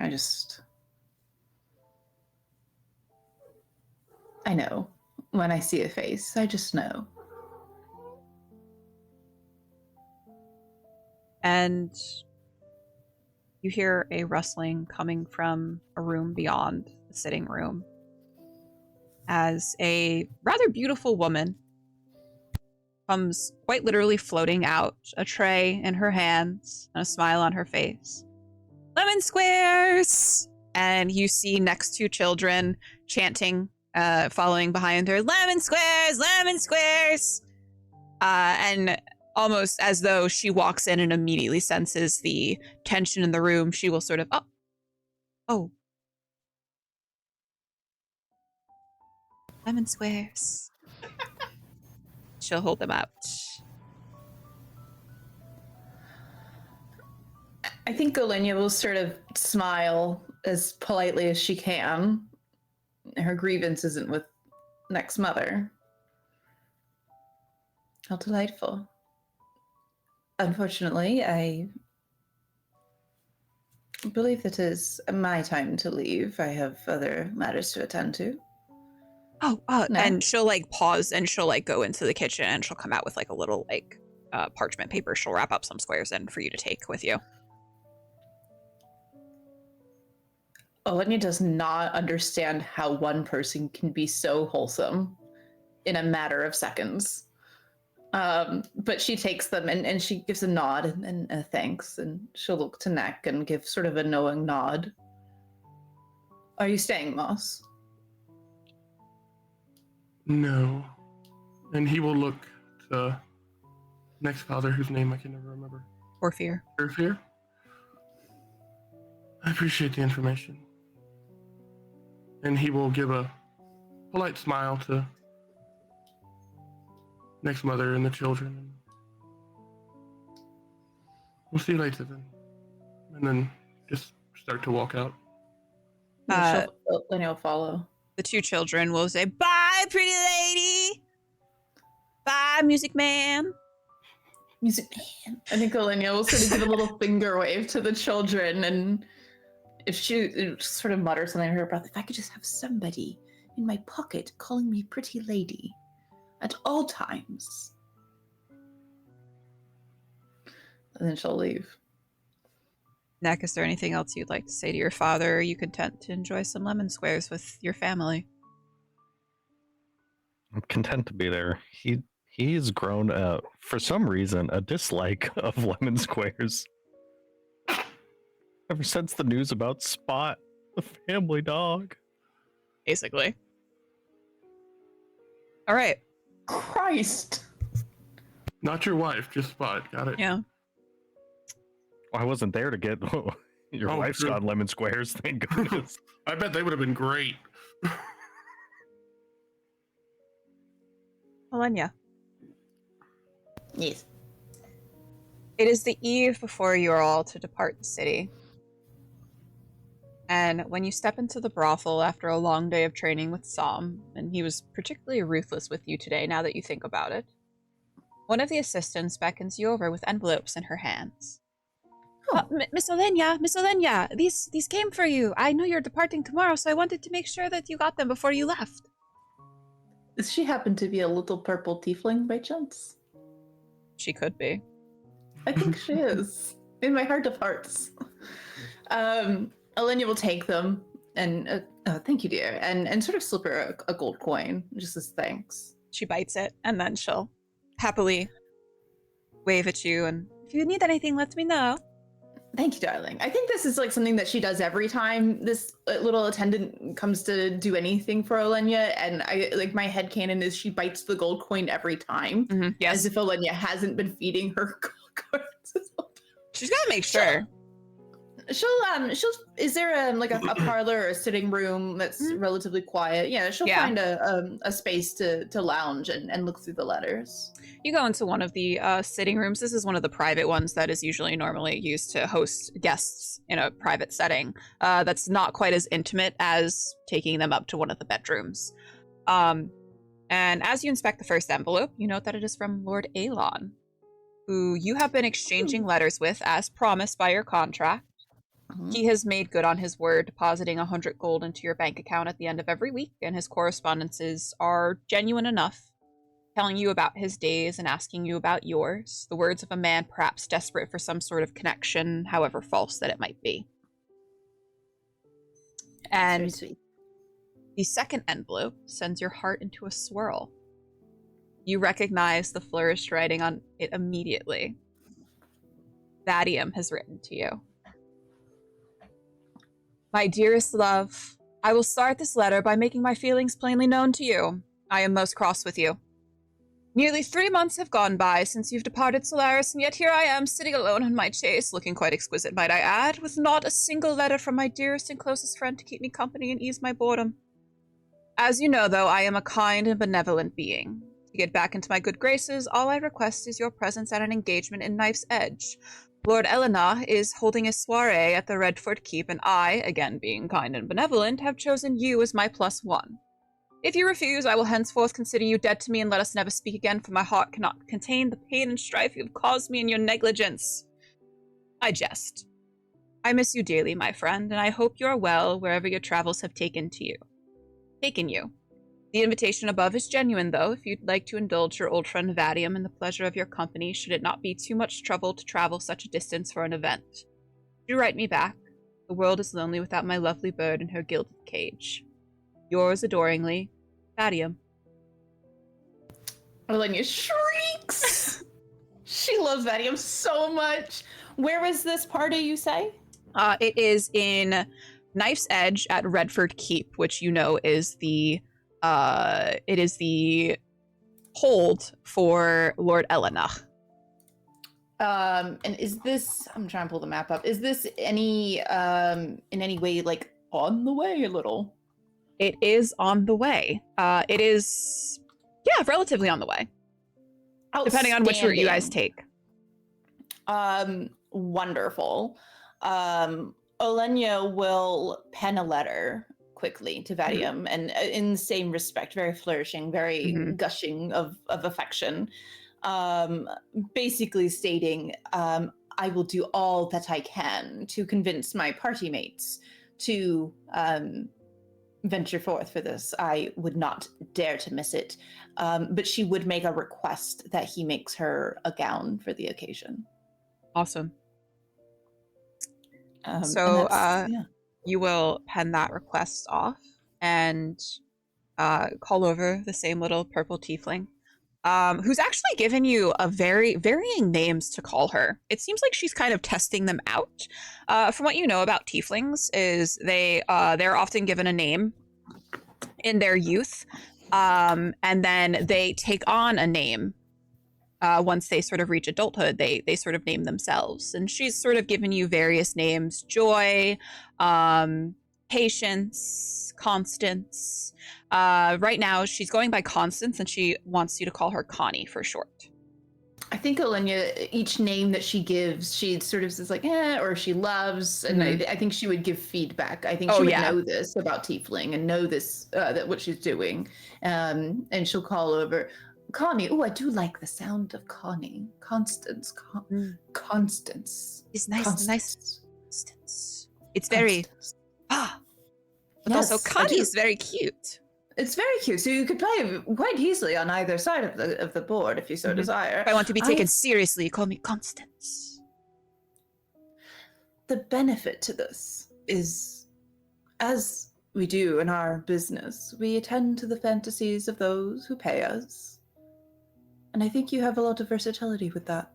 I know. When I see a face, I just know. And you hear a rustling coming from a room beyond the sitting room as a rather beautiful woman comes quite literally floating out, a tray in her hands and a smile on her face. Lemon squares! And you see next two children chanting, following behind her, lemon squares, lemon squares! And almost as though she walks in and immediately senses the tension in the room, she will sort of, oh. Lemon squares. She'll hold them out. I think Oleyna will sort of smile as politely as she can. Her grievance isn't with Next Mother. How delightful. Unfortunately, I believe it is my time to leave. I have other matters to attend to. Oh, No. and she'll like pause and she'll like go into the kitchen and she'll come out with like a little like parchment paper. She'll wrap up some squares in for you to take with you. Oleyna does not understand how one person can be so wholesome in a matter of seconds. But she takes them and she gives a nod and a thanks, and she'll look to Neck and give sort of a knowing nod. Are you staying, Moss? No. And he will look to next father, whose name I can never remember. Orpheer. Orpheer? I appreciate the information. And he will give a polite smile to next mother and the children. We'll see you later then. And then just start to walk out. Oleyna will follow. The two children will say, bye, pretty lady. Bye, music man. Music man. I think Oleyna will sort of give a little finger wave to the children, and if she sort of mutters something under her breath, if I could just have somebody in my pocket calling me pretty lady at all times. And then she'll leave. Neck, is there anything else you'd like to say to your father? Are you content to enjoy some lemon squares with your family? I'm content to be there. He's grown for some reason a dislike of lemon squares. Ever since the news about Spot, the family dog. Basically. All right. Christ. Not your wife, just Spot. Got it. Yeah. I wasn't there to get your Oh, wife's true. got lemon squares. Thank goodness. I bet they would have been great. Oleyna. Yes. It is the eve before you are all to depart the city. And when you step into the brothel after a long day of training with Sam, and he was particularly ruthless with you today now that you think about it, one of the assistants beckons you over with envelopes in her hands. Oh. Miss Oleyna, these came for you. I know you're departing tomorrow, so I wanted to make sure that you got them before you left. Does she happen to be a little purple tiefling by chance? She could be. I think she is. In my heart of hearts. Oleyna will take them and thank you, dear, and sort of slip her a gold coin, just as thanks. She bites it, and then she'll happily wave at you, and if you need anything, let me know. Thank you, darling. I think this is like something that she does every time this little attendant comes to do anything for Oleyna, and I like my headcanon is she bites the gold coin every time, Yes. as if Oleyna hasn't been feeding her gold coins. She's gotta make sure. She'll is there like a parlor or a sitting room that's relatively quiet? Yeah, she'll find a space to lounge and look through the letters. You go into one of the sitting rooms. This is one of the private ones that is usually normally used to host guests in a private setting. That's not quite as intimate as taking them up to one of the bedrooms. And as you inspect the first envelope, you note that it is from Lord Eilon, who you have been exchanging letters with as promised by your contract. He has made good on his word, depositing 100 gold into your bank account at the end of every week, and his correspondences are genuine enough, telling you about his days and asking you about yours, the words of a man perhaps desperate for some sort of connection, however false that it might be. And the second envelope sends your heart into a swirl. You recognize the flourished writing on it immediately. Vadium has written to you. My dearest love, I will start this letter by making my feelings plainly known to you. I am most cross with you. Nearly 3 months have gone by since you've departed Solaris, and yet here I am sitting alone on my chase, looking quite exquisite, might I add, with not a single letter from my dearest and closest friend to keep me company and ease my boredom. As you know, though, I am a kind and benevolent being. To get back into my good graces, all I request is your presence at an engagement in Knife's Edge. Lord Oleyna is holding a soiree at the Redford Keep, and I, again being kind and benevolent, have chosen you as my +1. If you refuse, I will henceforth consider you dead to me and let us never speak again, for my heart cannot contain the pain and strife you have caused me in your negligence. I jest. I miss you dearly, my friend, and I hope you are well wherever your travels have taken you. The invitation above is genuine, though, if you'd like to indulge your old friend Vadium in the pleasure of your company, should it not be too much trouble to travel such a distance for an event. Do write me back. The world is lonely without my lovely bird in her gilded cage. Yours adoringly, Vadium. Oleyna shrieks! She loves Vadium so much. Where is this party, you say? It is in Knife's Edge at Redford Keep, which you know is the hold for Lord Oleyna. And is this, I'm trying to pull the map up, is this any in any way like on the way a little? It is on the way. It is relatively on the way. Depending on which route you guys take. Wonderful. Oleyna will pen a letter quickly to Vadium, and in the same respect, very flourishing, very gushing of affection, basically stating, I will do all that I can to convince my party mates to venture forth for this. I would not dare to miss it, but she would make a request that he makes her a gown for the occasion. Awesome. Yeah. You will pen that request off and call over the same little purple tiefling, who's actually given you a very varying names to call her. It seems like she's kind of testing them out. From what you know about tieflings, is they're often given a name in their youth, and then they take on a name. Once they sort of reach adulthood, they sort of name themselves. And she's sort of given you various names: Joy, Patience, Constance. Right now, she's going by Constance, and she wants you to call her Connie for short. I think Oleyna, each name that she gives, she sort of says like, or she loves, and I think she would give feedback. I think she would know this about Tiefling and know this, that what she's doing. And she'll call over, Connie. Oh, I do like the sound of Connie. Constance. Constance. It's nice. Constance. Constance. It's very... But Yes, also Connie is very cute. It's very cute. So you could play quite easily on either side of the board if you so desire. If I want to be taken seriously, call me Constance. The benefit to this is, as we do in our business, we attend to the fantasies of those who pay us. And I think you have a lot of versatility with that.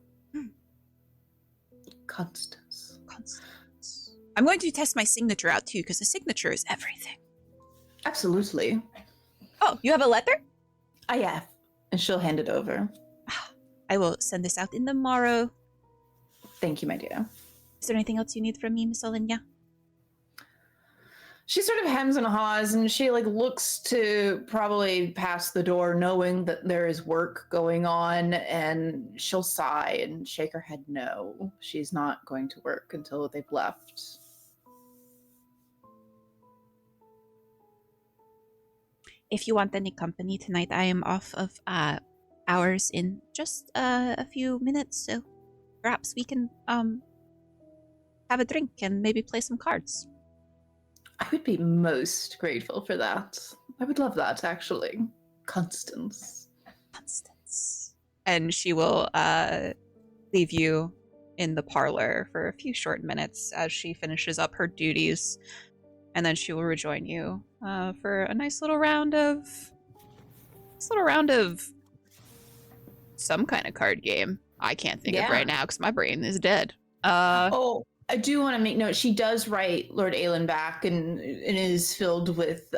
Constance. I'm going to test my signature out too, because the signature is everything. Absolutely. Oh, you have a letter? I have. And she'll hand it over. I will send this out in the morrow. Thank you, my dear. Is there anything else you need from me, Miss Oleyna? She sort of hems and haws, and she looks to probably pass the door knowing that there is work going on, and she'll sigh and shake her head no. She's not going to work until they've left. If you want any company tonight, I am off of hours in just a few minutes, so perhaps we can have a drink and maybe play some cards. I would be most grateful for that. I would love that, actually. Constance. And she will leave you in the parlor for a few short minutes as she finishes up her duties, and then she will rejoin you for a nice little round of some kind of card game. I can't think of right now because my brain is dead. I do want to make note, she does write Lord Aelin back and is filled with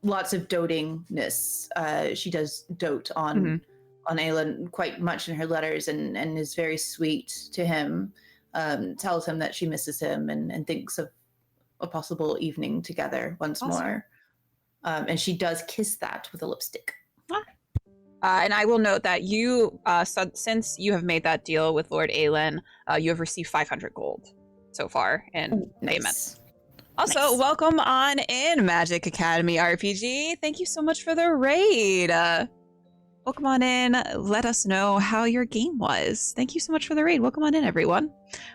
lots of dotingness. She does dote on Aelin quite much in her letters and is very sweet to him. Tells him that she misses him and thinks of a possible evening together once more. And she does kiss that with a lipstick. And I will note that you, since you have made that deal with Lord Aelin, you have received 500 gold so far in payment. Also, welcome on in, Magic Academy RPG. Thank you so much for the raid. Welcome on in. Let us know how your game was. Thank you so much for the raid. Welcome on in, everyone.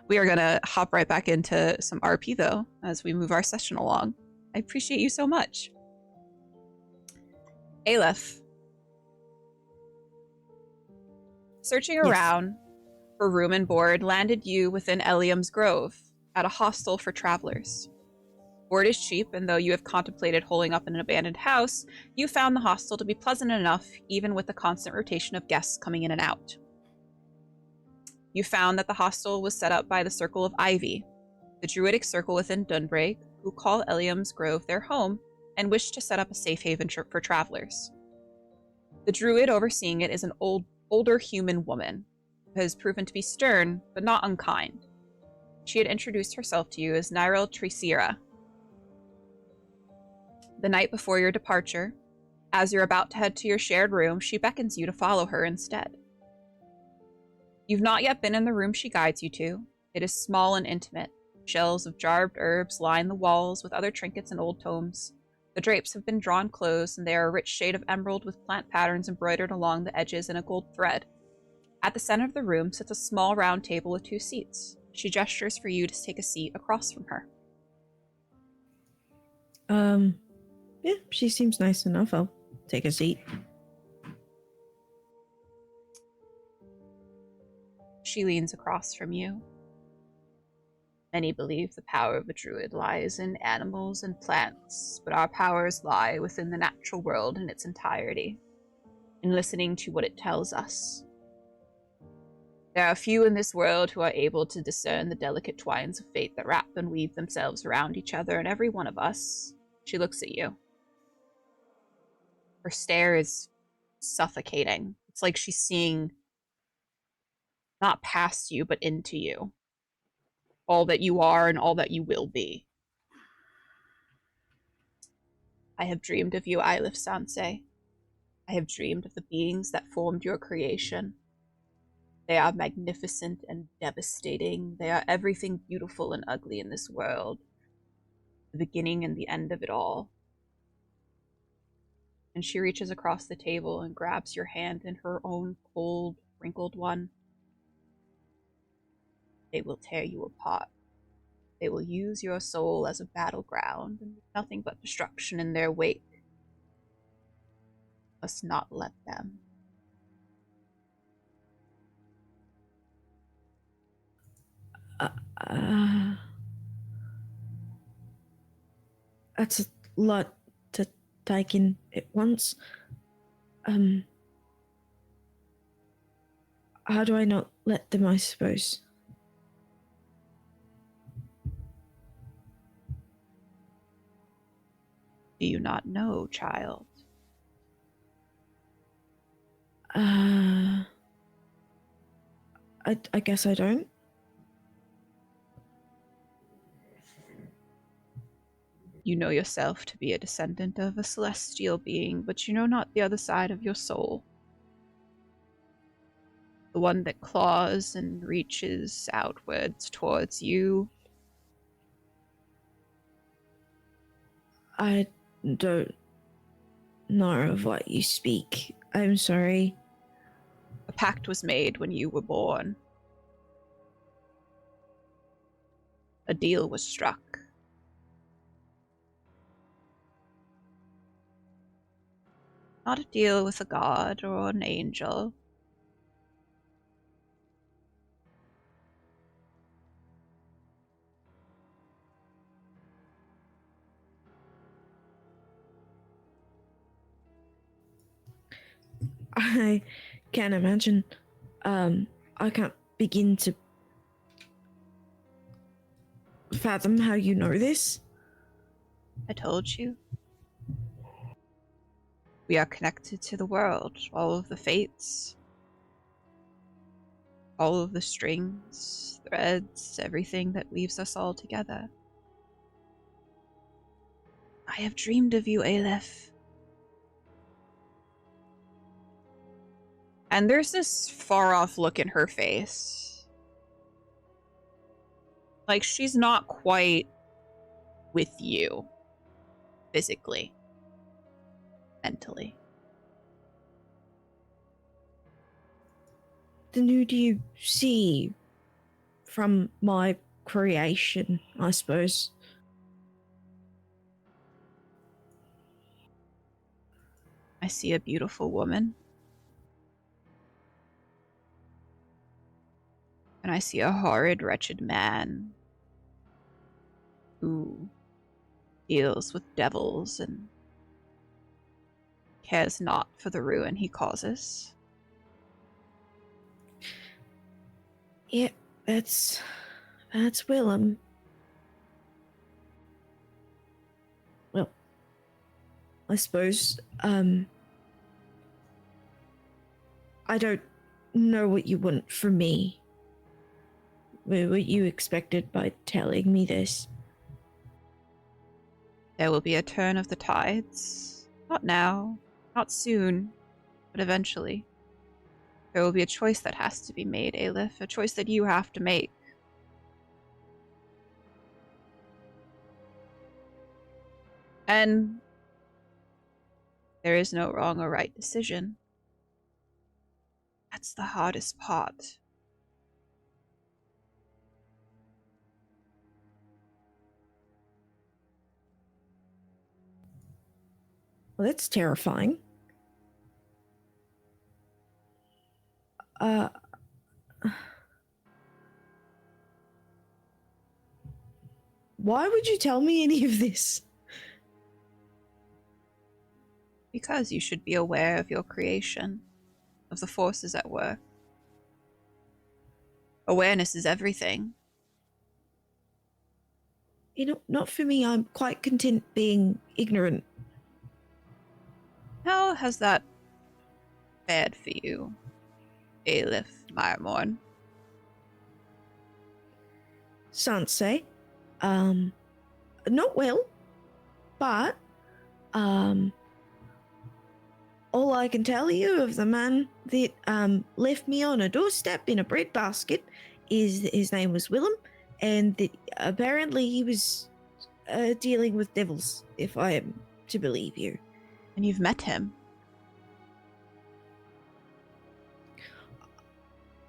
We are going to hop right back into some RP, though, as we move our session along. I appreciate you so much. Eilif. Searching around for room and board landed you within Eliam's Grove at a hostel for travelers. Board is cheap, and though you have contemplated holing up in an abandoned house, you found the hostel to be pleasant enough, even with the constant rotation of guests coming in and out. You found that the hostel was set up by the Circle of Ivy, the druidic circle within Dunbreg, who call Eliam's Grove their home and wish to set up a safe haven for travelers. The druid overseeing it is an older human woman who has proven to be stern but not unkind. She had introduced herself to you as Nyril Tresira. The night before your departure, as you're about to head to your shared room, she beckons you to follow her instead. You've not yet been in the room she guides you to. It is small and intimate. Shelves of jarred herbs line the walls with other trinkets and old tomes. The drapes have been drawn close, and they are a rich shade of emerald with plant patterns embroidered along the edges in a gold thread. At the center of the room sits a small round table with 2 seats. She gestures for you to take a seat across from her. Yeah, she seems nice enough. I'll take a seat. She leans across from you. Many believe the power of a druid lies in animals and plants, but our powers lie within the natural world in its entirety, in listening to what it tells us. There are few in this world who are able to discern the delicate twines of fate that wrap and weave themselves around each other, and every one of us. She looks at you. Her stare is suffocating. It's like she's seeing not past you, but into you. All that you are and all that you will be. I have dreamed of you, Eilif Sanse. I have dreamed of the beings that formed your creation. They are magnificent and devastating. They are everything beautiful and ugly in this world. The beginning and the end of it all. And she reaches across the table and grabs your hand in her own cold, wrinkled one. They will tear you apart. They will use your soul as a battleground, and nothing but destruction in their wake. Must not let them. That's a lot to take in at once. How do I not let them, I suppose? Do you not know, child? I guess I don't. You know yourself to be a descendant of a celestial being, but you know not the other side of your soul. The one that claws and reaches outwards towards you. I don't know of what you speak. I'm sorry. A pact was made when you were born. A deal was struck. Not a deal with a god or an angel. I can't imagine. I can't begin to fathom how you know this. I told you. We are connected to the world, all of the fates, all of the strings, threads, everything that weaves us all together. I have dreamed of you, Eilif. And there's this far-off look in her face. Like, she's not quite with you. Physically. Mentally. Then who do you see from my creation, I suppose? I see a beautiful woman. And I see a horrid, wretched man who deals with devils and cares not for the ruin he causes. Yeah, that's Willem. Well, I suppose, I don't know what you want from me. What you expected by telling me this. There will be a turn of the tides. Not now, not soon, but eventually. There will be a choice that has to be made, Eilif, a choice that you have to make. And there is no wrong or right decision. That's the hardest part. Well, that's terrifying. Why would you tell me any of this? Because you should be aware of your creation, of the forces at work. Awareness is everything. You know, not for me. I'm quite content being ignorant. How has that fared for you, Eilif Myrmorn? Sanse, not well, but All I can tell you of the man that left me on a doorstep in a breadbasket is his name was Willem, and that apparently he was dealing with devils, if I am to believe you. And you've met him.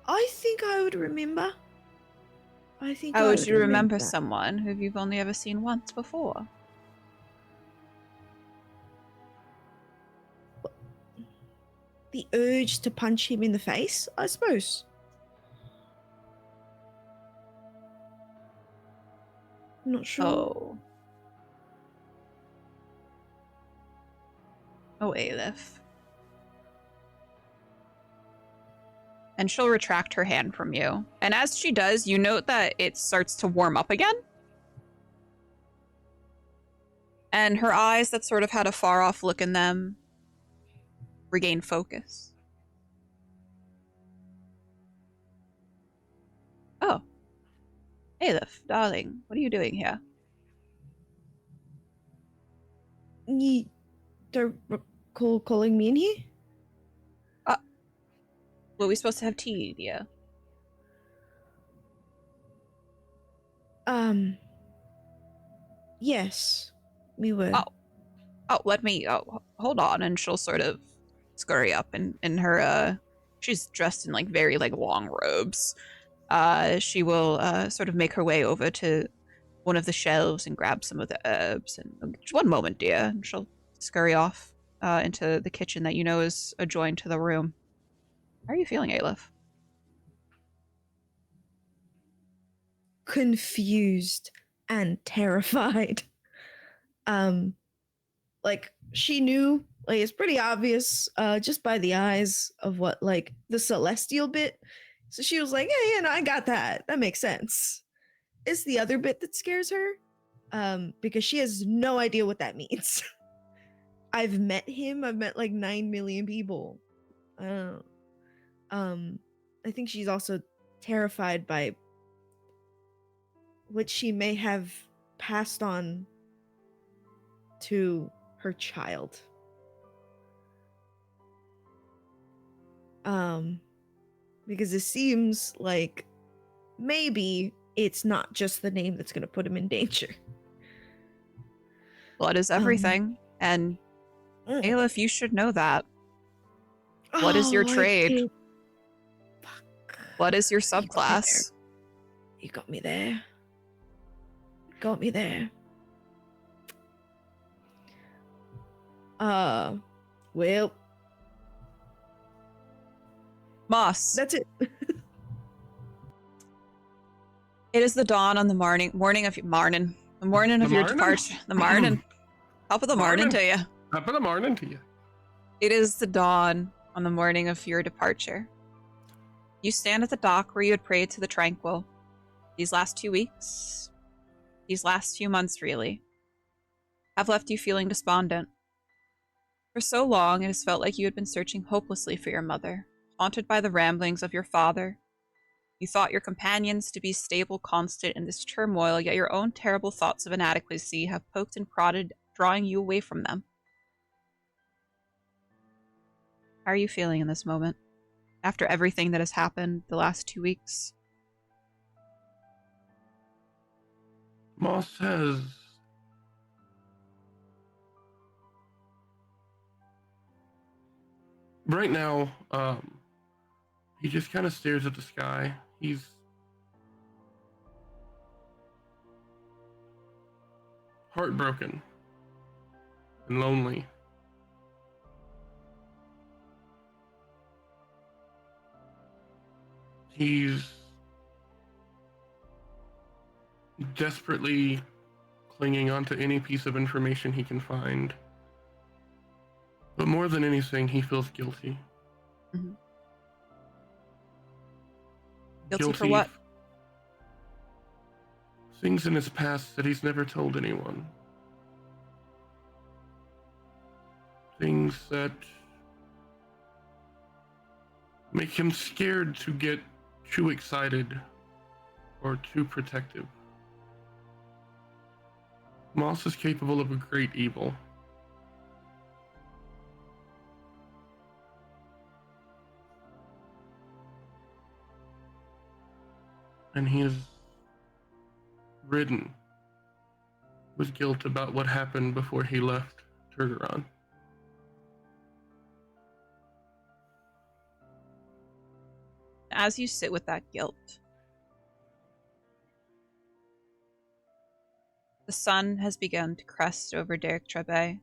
I think I would remember. I think How I would you remember that. someone who you've only ever seen once before? The urge to punch him in the face, I suppose. I'm not sure. Oh, Eilif. And she'll retract her hand from you. And as she does, you note that it starts to warm up again. And her eyes that sort of had a far-off look in them regain focus. Oh. Eilif, darling, what are you doing here? You don't recall calling me in here? Were we supposed to have tea, dear? Yes, we were. Let me, hold on. And she'll sort of scurry up in her, she's dressed in, like, very, like, long robes. She will, sort of make her way over to one of the shelves and grab some of the herbs. And just one moment, dear. And she'll scurry off, into the kitchen that you know is adjoined to the room. How are you feeling, Eilif? Confused and terrified. Like she knew, like it's pretty obvious, just by the eyes of what like the celestial bit. So she was like, yeah, no, I got that. That makes sense. It's the other bit that scares her. Because she has no idea what that means. I've met him. I've met like 9 million people. I think she's also terrified by what she may have passed on to her child. Because it seems like maybe it's not just the name that's going to put him in danger. Blood is everything. And Eilif, you should know that. What is your trade? Fuck. What is your subclass? You got me there. Got me there. Well, Moss. that's it. It is the dawn on the morning of your departure. The morning. Top of the morning to you. Top of the morning to you. It is the dawn on the morning of your departure. You stand at the dock where you had prayed to the Tranquil. These last 2 weeks, these last few months really, have left you feeling despondent. For so long, it has felt like you had been searching hopelessly for your mother, haunted by the ramblings of your father. You thought your companions to be stable, constant in this turmoil, yet your own terrible thoughts of inadequacy have poked and prodded, drawing you away from them. How are you feeling in this moment? After everything that has happened the last 2 weeks? Moss has right now, he just kind of stares at the sky. He's heartbroken and lonely. He's desperately clinging onto any piece of information he can find. But more than anything, he feels guilty. Mm-hmm. Guilty for what? Things in his past that he's never told anyone. Things that make him scared to get too excited or too protective. Moss is capable of a great evil. And he is ridden with guilt about what happened before he left Turgeron. As you sit with that guilt, the sun has begun to crest over Derek Trebe.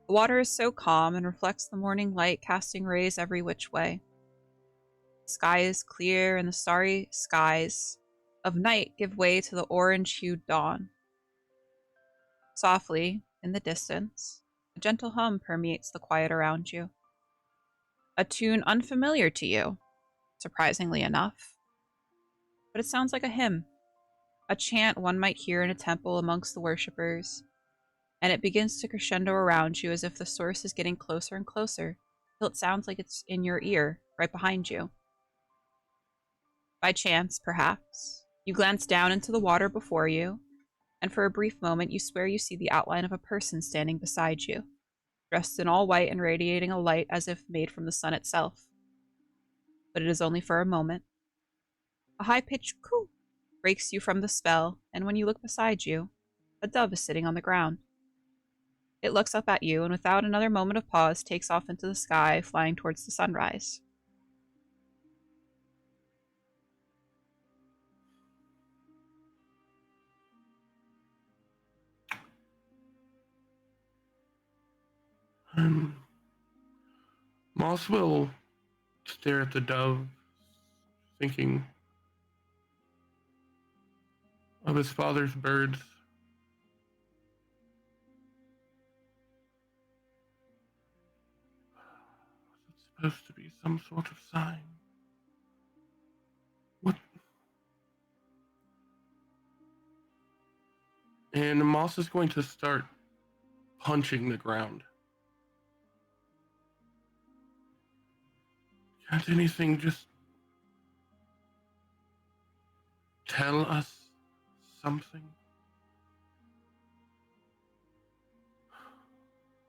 The water is so calm and reflects the morning light, casting rays every which way. The sky is clear, and the starry skies of night give way to the orange-hued dawn. Softly, in the distance, a gentle hum permeates the quiet around you. A tune unfamiliar to you, surprisingly enough. But it sounds like a hymn, a chant one might hear in a temple amongst the worshippers, and it begins to crescendo around you as if the source is getting closer and closer, till it sounds like it's in your ear, right behind you. By chance, perhaps, you glance down into the water before you, and for a brief moment you swear you see the outline of a person standing beside you, dressed in all white and radiating a light as if made from the sun itself. But it is only for a moment. A high-pitched coo breaks you from the spell, and when you look beside you, a dove is sitting on the ground. It looks up at you, and without another moment of pause, takes off into the sky, flying towards the sunrise. Moss will stare at the dove, thinking of his father's birds. It's supposed to be some sort of sign. What? And Moss is going to start punching the ground. Can't anything just tell us something?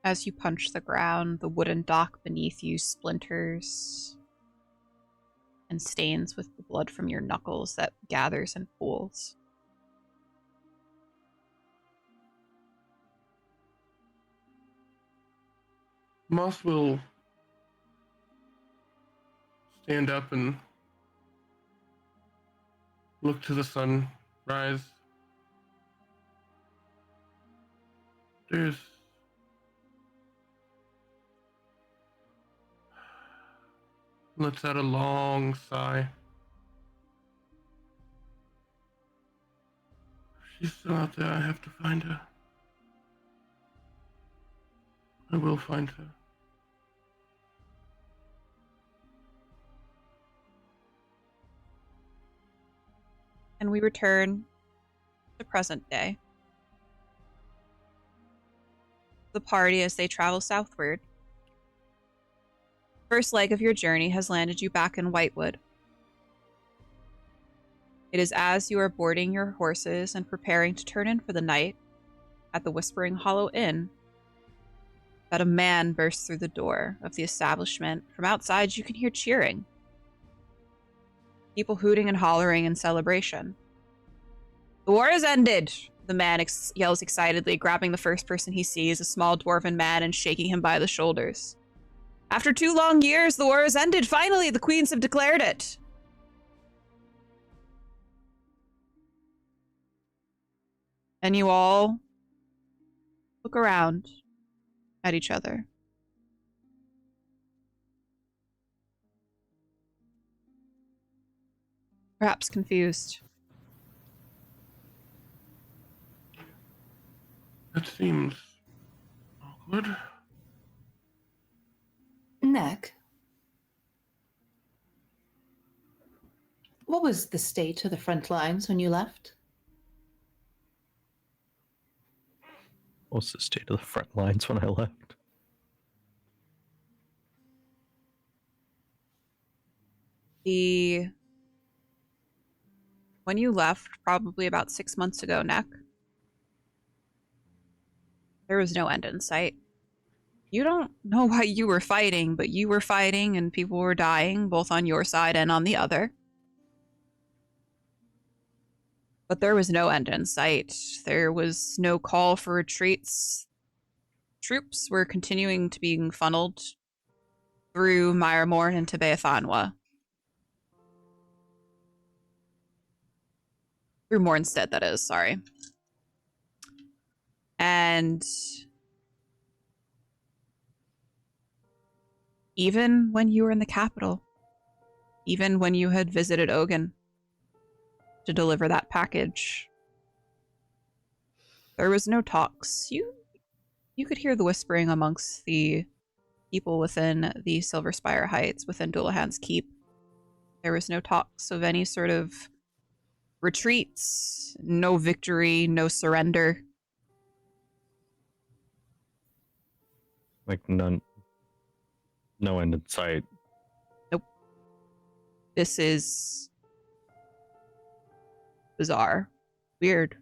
As you punch the ground, the wooden dock beneath you splinters and stains with the blood from your knuckles that gathers in pools. Moss will stand up and look to the sun rise. Lets out a long sigh. She's still out there. I have to find her. I will find her. And we return to present day. The party as they travel southward. First leg of your journey has landed you back in Whitewood. It is as you are boarding your horses and preparing to turn in for the night at the Whispering Hollow Inn that a man bursts through the door of the establishment. From outside you can hear cheering. People hooting and hollering in celebration. The war has ended, the man yells excitedly, grabbing the first person he sees, a small dwarven man, and shaking him by the shoulders. After 2 long years, the war has ended. Finally, the queens have declared it. And you all look around at each other. Perhaps confused. That seems awkward. Neck, what was the state of the front lines when you left? What's the state of the front lines when I left? When you left, probably about 6 months ago, Neck, there was no end in sight. You don't know why you were fighting, but you were fighting and people were dying, both on your side and on the other. But there was no end in sight. There was no call for retreats. Troops were continuing to being funneled through Myremore into Beathanwa. Through Mornstead, that is, sorry. And even when you were in the capital, even when you had visited Ogun to deliver that package, there was no talks. You could hear the whispering amongst the people within the Silver Spire Heights, within Dullahan's Keep. There was no talks of any sort of retreats, no victory, no surrender. Like no end in sight. Nope. This is bizarre. Weird.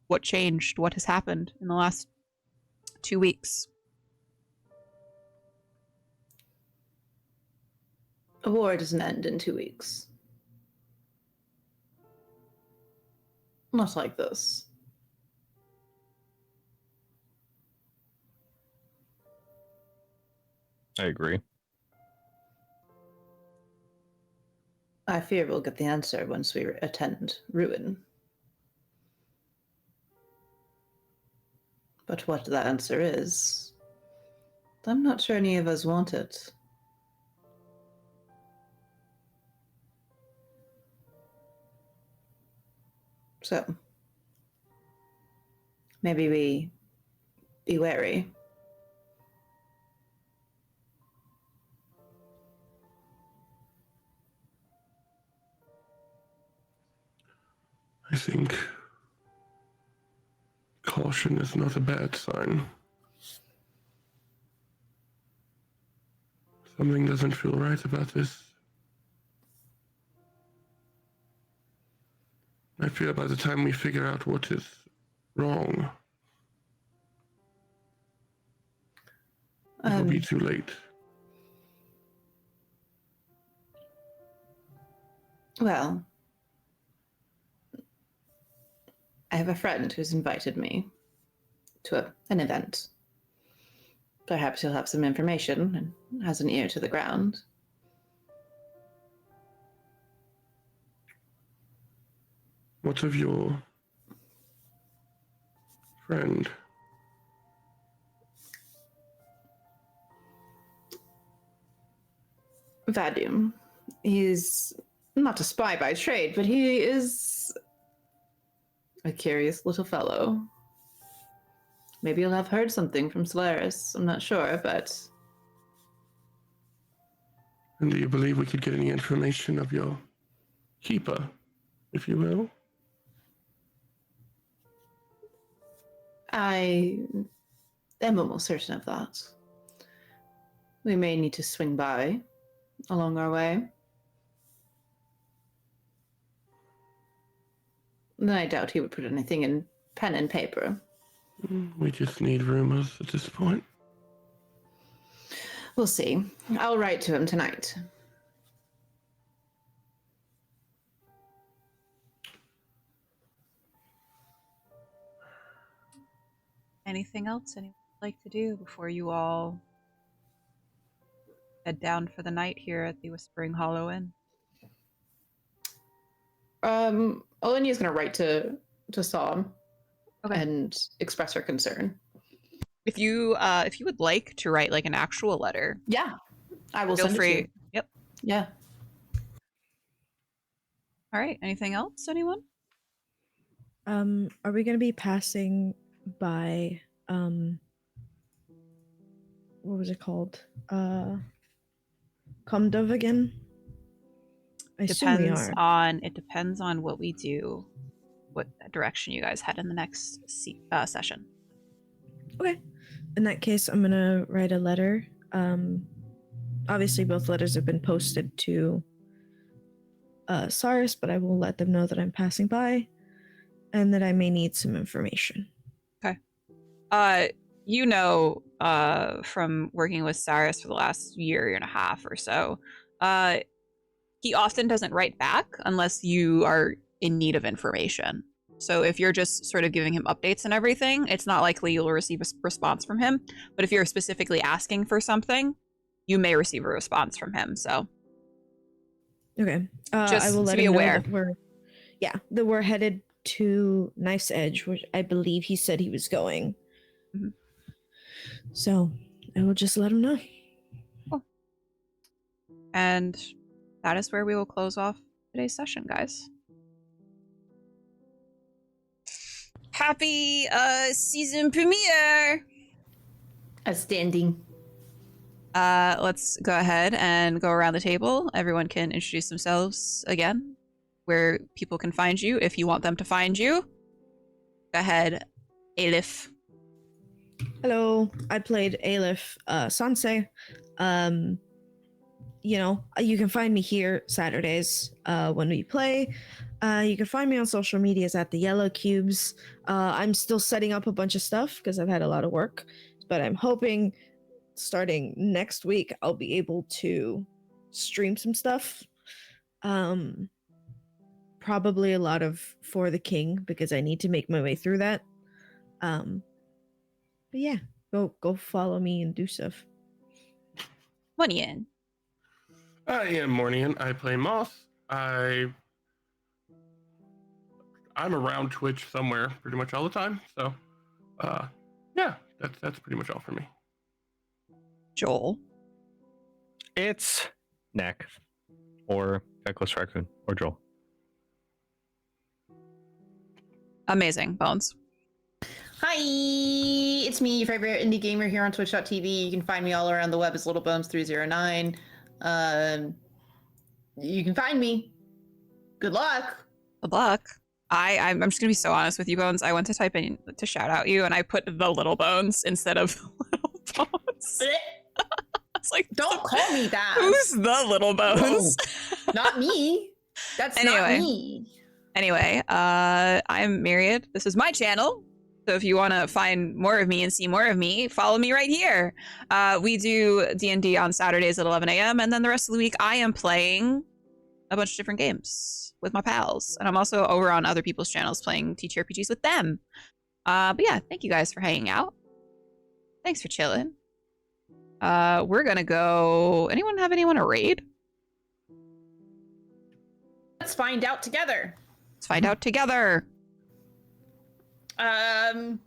What changed? What has happened in the last 2 weeks? A war doesn't end in 2 weeks. Not like this. I agree. I fear we'll get the answer once we attend Ruin. But what that answer is, I'm not sure any of us want it. So, maybe we be wary. I think caution is not a bad sign. Something doesn't feel right about this. I fear by the time we figure out what is wrong, it will be too late. Well, I have a friend who's invited me to an event. Perhaps he'll have some information and has an ear to the ground. What of your friend? Vadim. He's not a spy by trade, but he is a curious little fellow. Maybe you'll have heard something from Solaris. I'm not sure, but... And do you believe we could get any information of your keeper, if you will? I am almost certain of that. We may need to swing by along our way. Then I doubt he would put anything in pen and paper. We just need rumors at this point. We'll see. I'll write to him tonight. Anything else anyone would like to do before you all head down for the night here at the Whispering Hollow Inn? Oleyna's gonna write to Psalm Okay. and express her concern. If you would like to write like an actual letter, Yeah, I will feel send it to free. you. Yep. Yeah. All right. Anything else, anyone? Are we gonna be passing by what was it called? Comdove again? I assume we are. It depends on what we do, what direction you guys head in the next session. Okay. In that case, I'm gonna write a letter. Obviously both letters have been posted to Cyrus, but I will let them know that I'm passing by and that I may need some information. Okay. From working with Cyrus for the last year and a half or so, he often doesn't write back unless you are in need of information. So if you're just sort of giving him updates and everything, it's not likely you'll receive a response from him. But if you're specifically asking for something, you may receive a response from him. So Okay. just I will let to be him aware. know that we're headed to Knife's Edge, which I believe he said he was going. Mhm. So I will just let him know. Cool. And that is where we will close off today's session, guys. Happy season premiere! Outstanding. Let's go ahead and go around the table. Everyone can introduce themselves again, where people can find you if you want them to find you. Go ahead, Eilif. Hello, I played Eilif, Sanse. You can find me here Saturdays when we play. You can find me on social medias at TheYellowCubes. I'm still setting up a bunch of stuff because I've had a lot of work, but I'm hoping starting next week I'll be able to stream some stuff. Probably a lot of For the King because I need to make my way through that. But yeah, go follow me and do stuff. Mournian. I am Mournian. I play Moss. I'm around Twitch somewhere pretty much all the time. So, yeah, that's pretty much all for me. Joel. It's Neck or TactlessRaccoon or Joel. Amazing. Bones. Hi, it's me, your favorite indie gamer here on twitch.tv. You can find me all around the web as littlebones309. You can find me. Good luck. Good luck. I'm just gonna be so honest with you, Bones. I went to type in to shout out you, and I put the Little Bones instead of Little Bones. It's like, Don't call me that. who's the Little Bones? Not me. That's Anyway. not me. Anyway, I'm Myriad. This is my channel. So if you want to find more of me and see more of me, follow me right here. We do D&D on Saturdays at 11 a.m. And then the rest of the week, I am playing a bunch of different games with my pals. And I'm also over on other people's channels playing TTRPGs with them. But yeah, thank you guys for hanging out. Thanks for chilling. We're going to go... Anyone have anyone to raid? Let's find out together. Let's find out together. I don't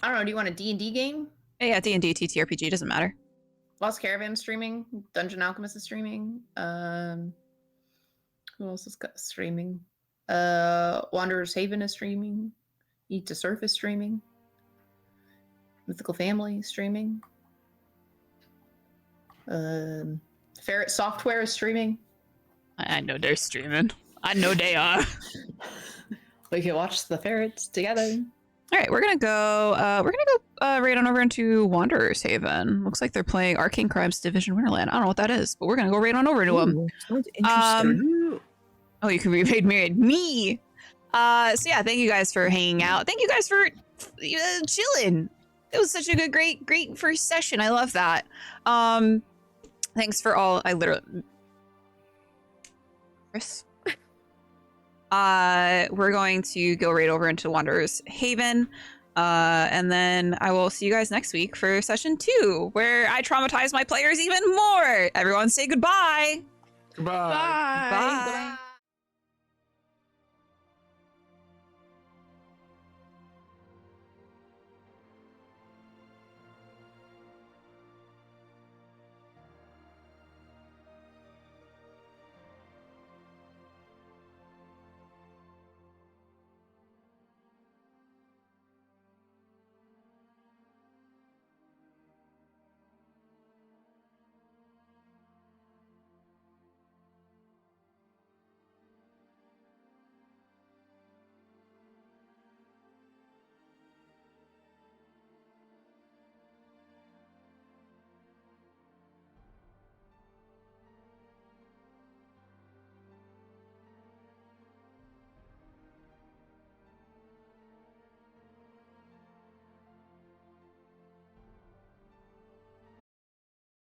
know. Do you want a D&D game? Yeah, D&D, TTRPG, doesn't matter. Lost Caravan streaming. Dungeon Alchemist is streaming. Who else is streaming? Wanderer's Haven is streaming. Eat to Surf is streaming. Mythical Family is streaming. Ferret Software is streaming. I know they're streaming. I know they are. We can watch the ferrets together. All right, we're gonna go right on over into Wanderer's Haven. Looks like they're playing Arcane Crimes Division Winterland. I don't know what that is, but we're gonna go right on over to them. Ooh, sounds interesting. Oh, you can be paid married me. So yeah, thank you guys for hanging out. Thank you guys for chilling. It was such a great first session. I love that. Thanks for all. Chris. We're going to go right over into Wanderer's Haven. And then I will see you guys next week for session 2, where I traumatize my players even more. Everyone say goodbye. Goodbye. Bye. Bye.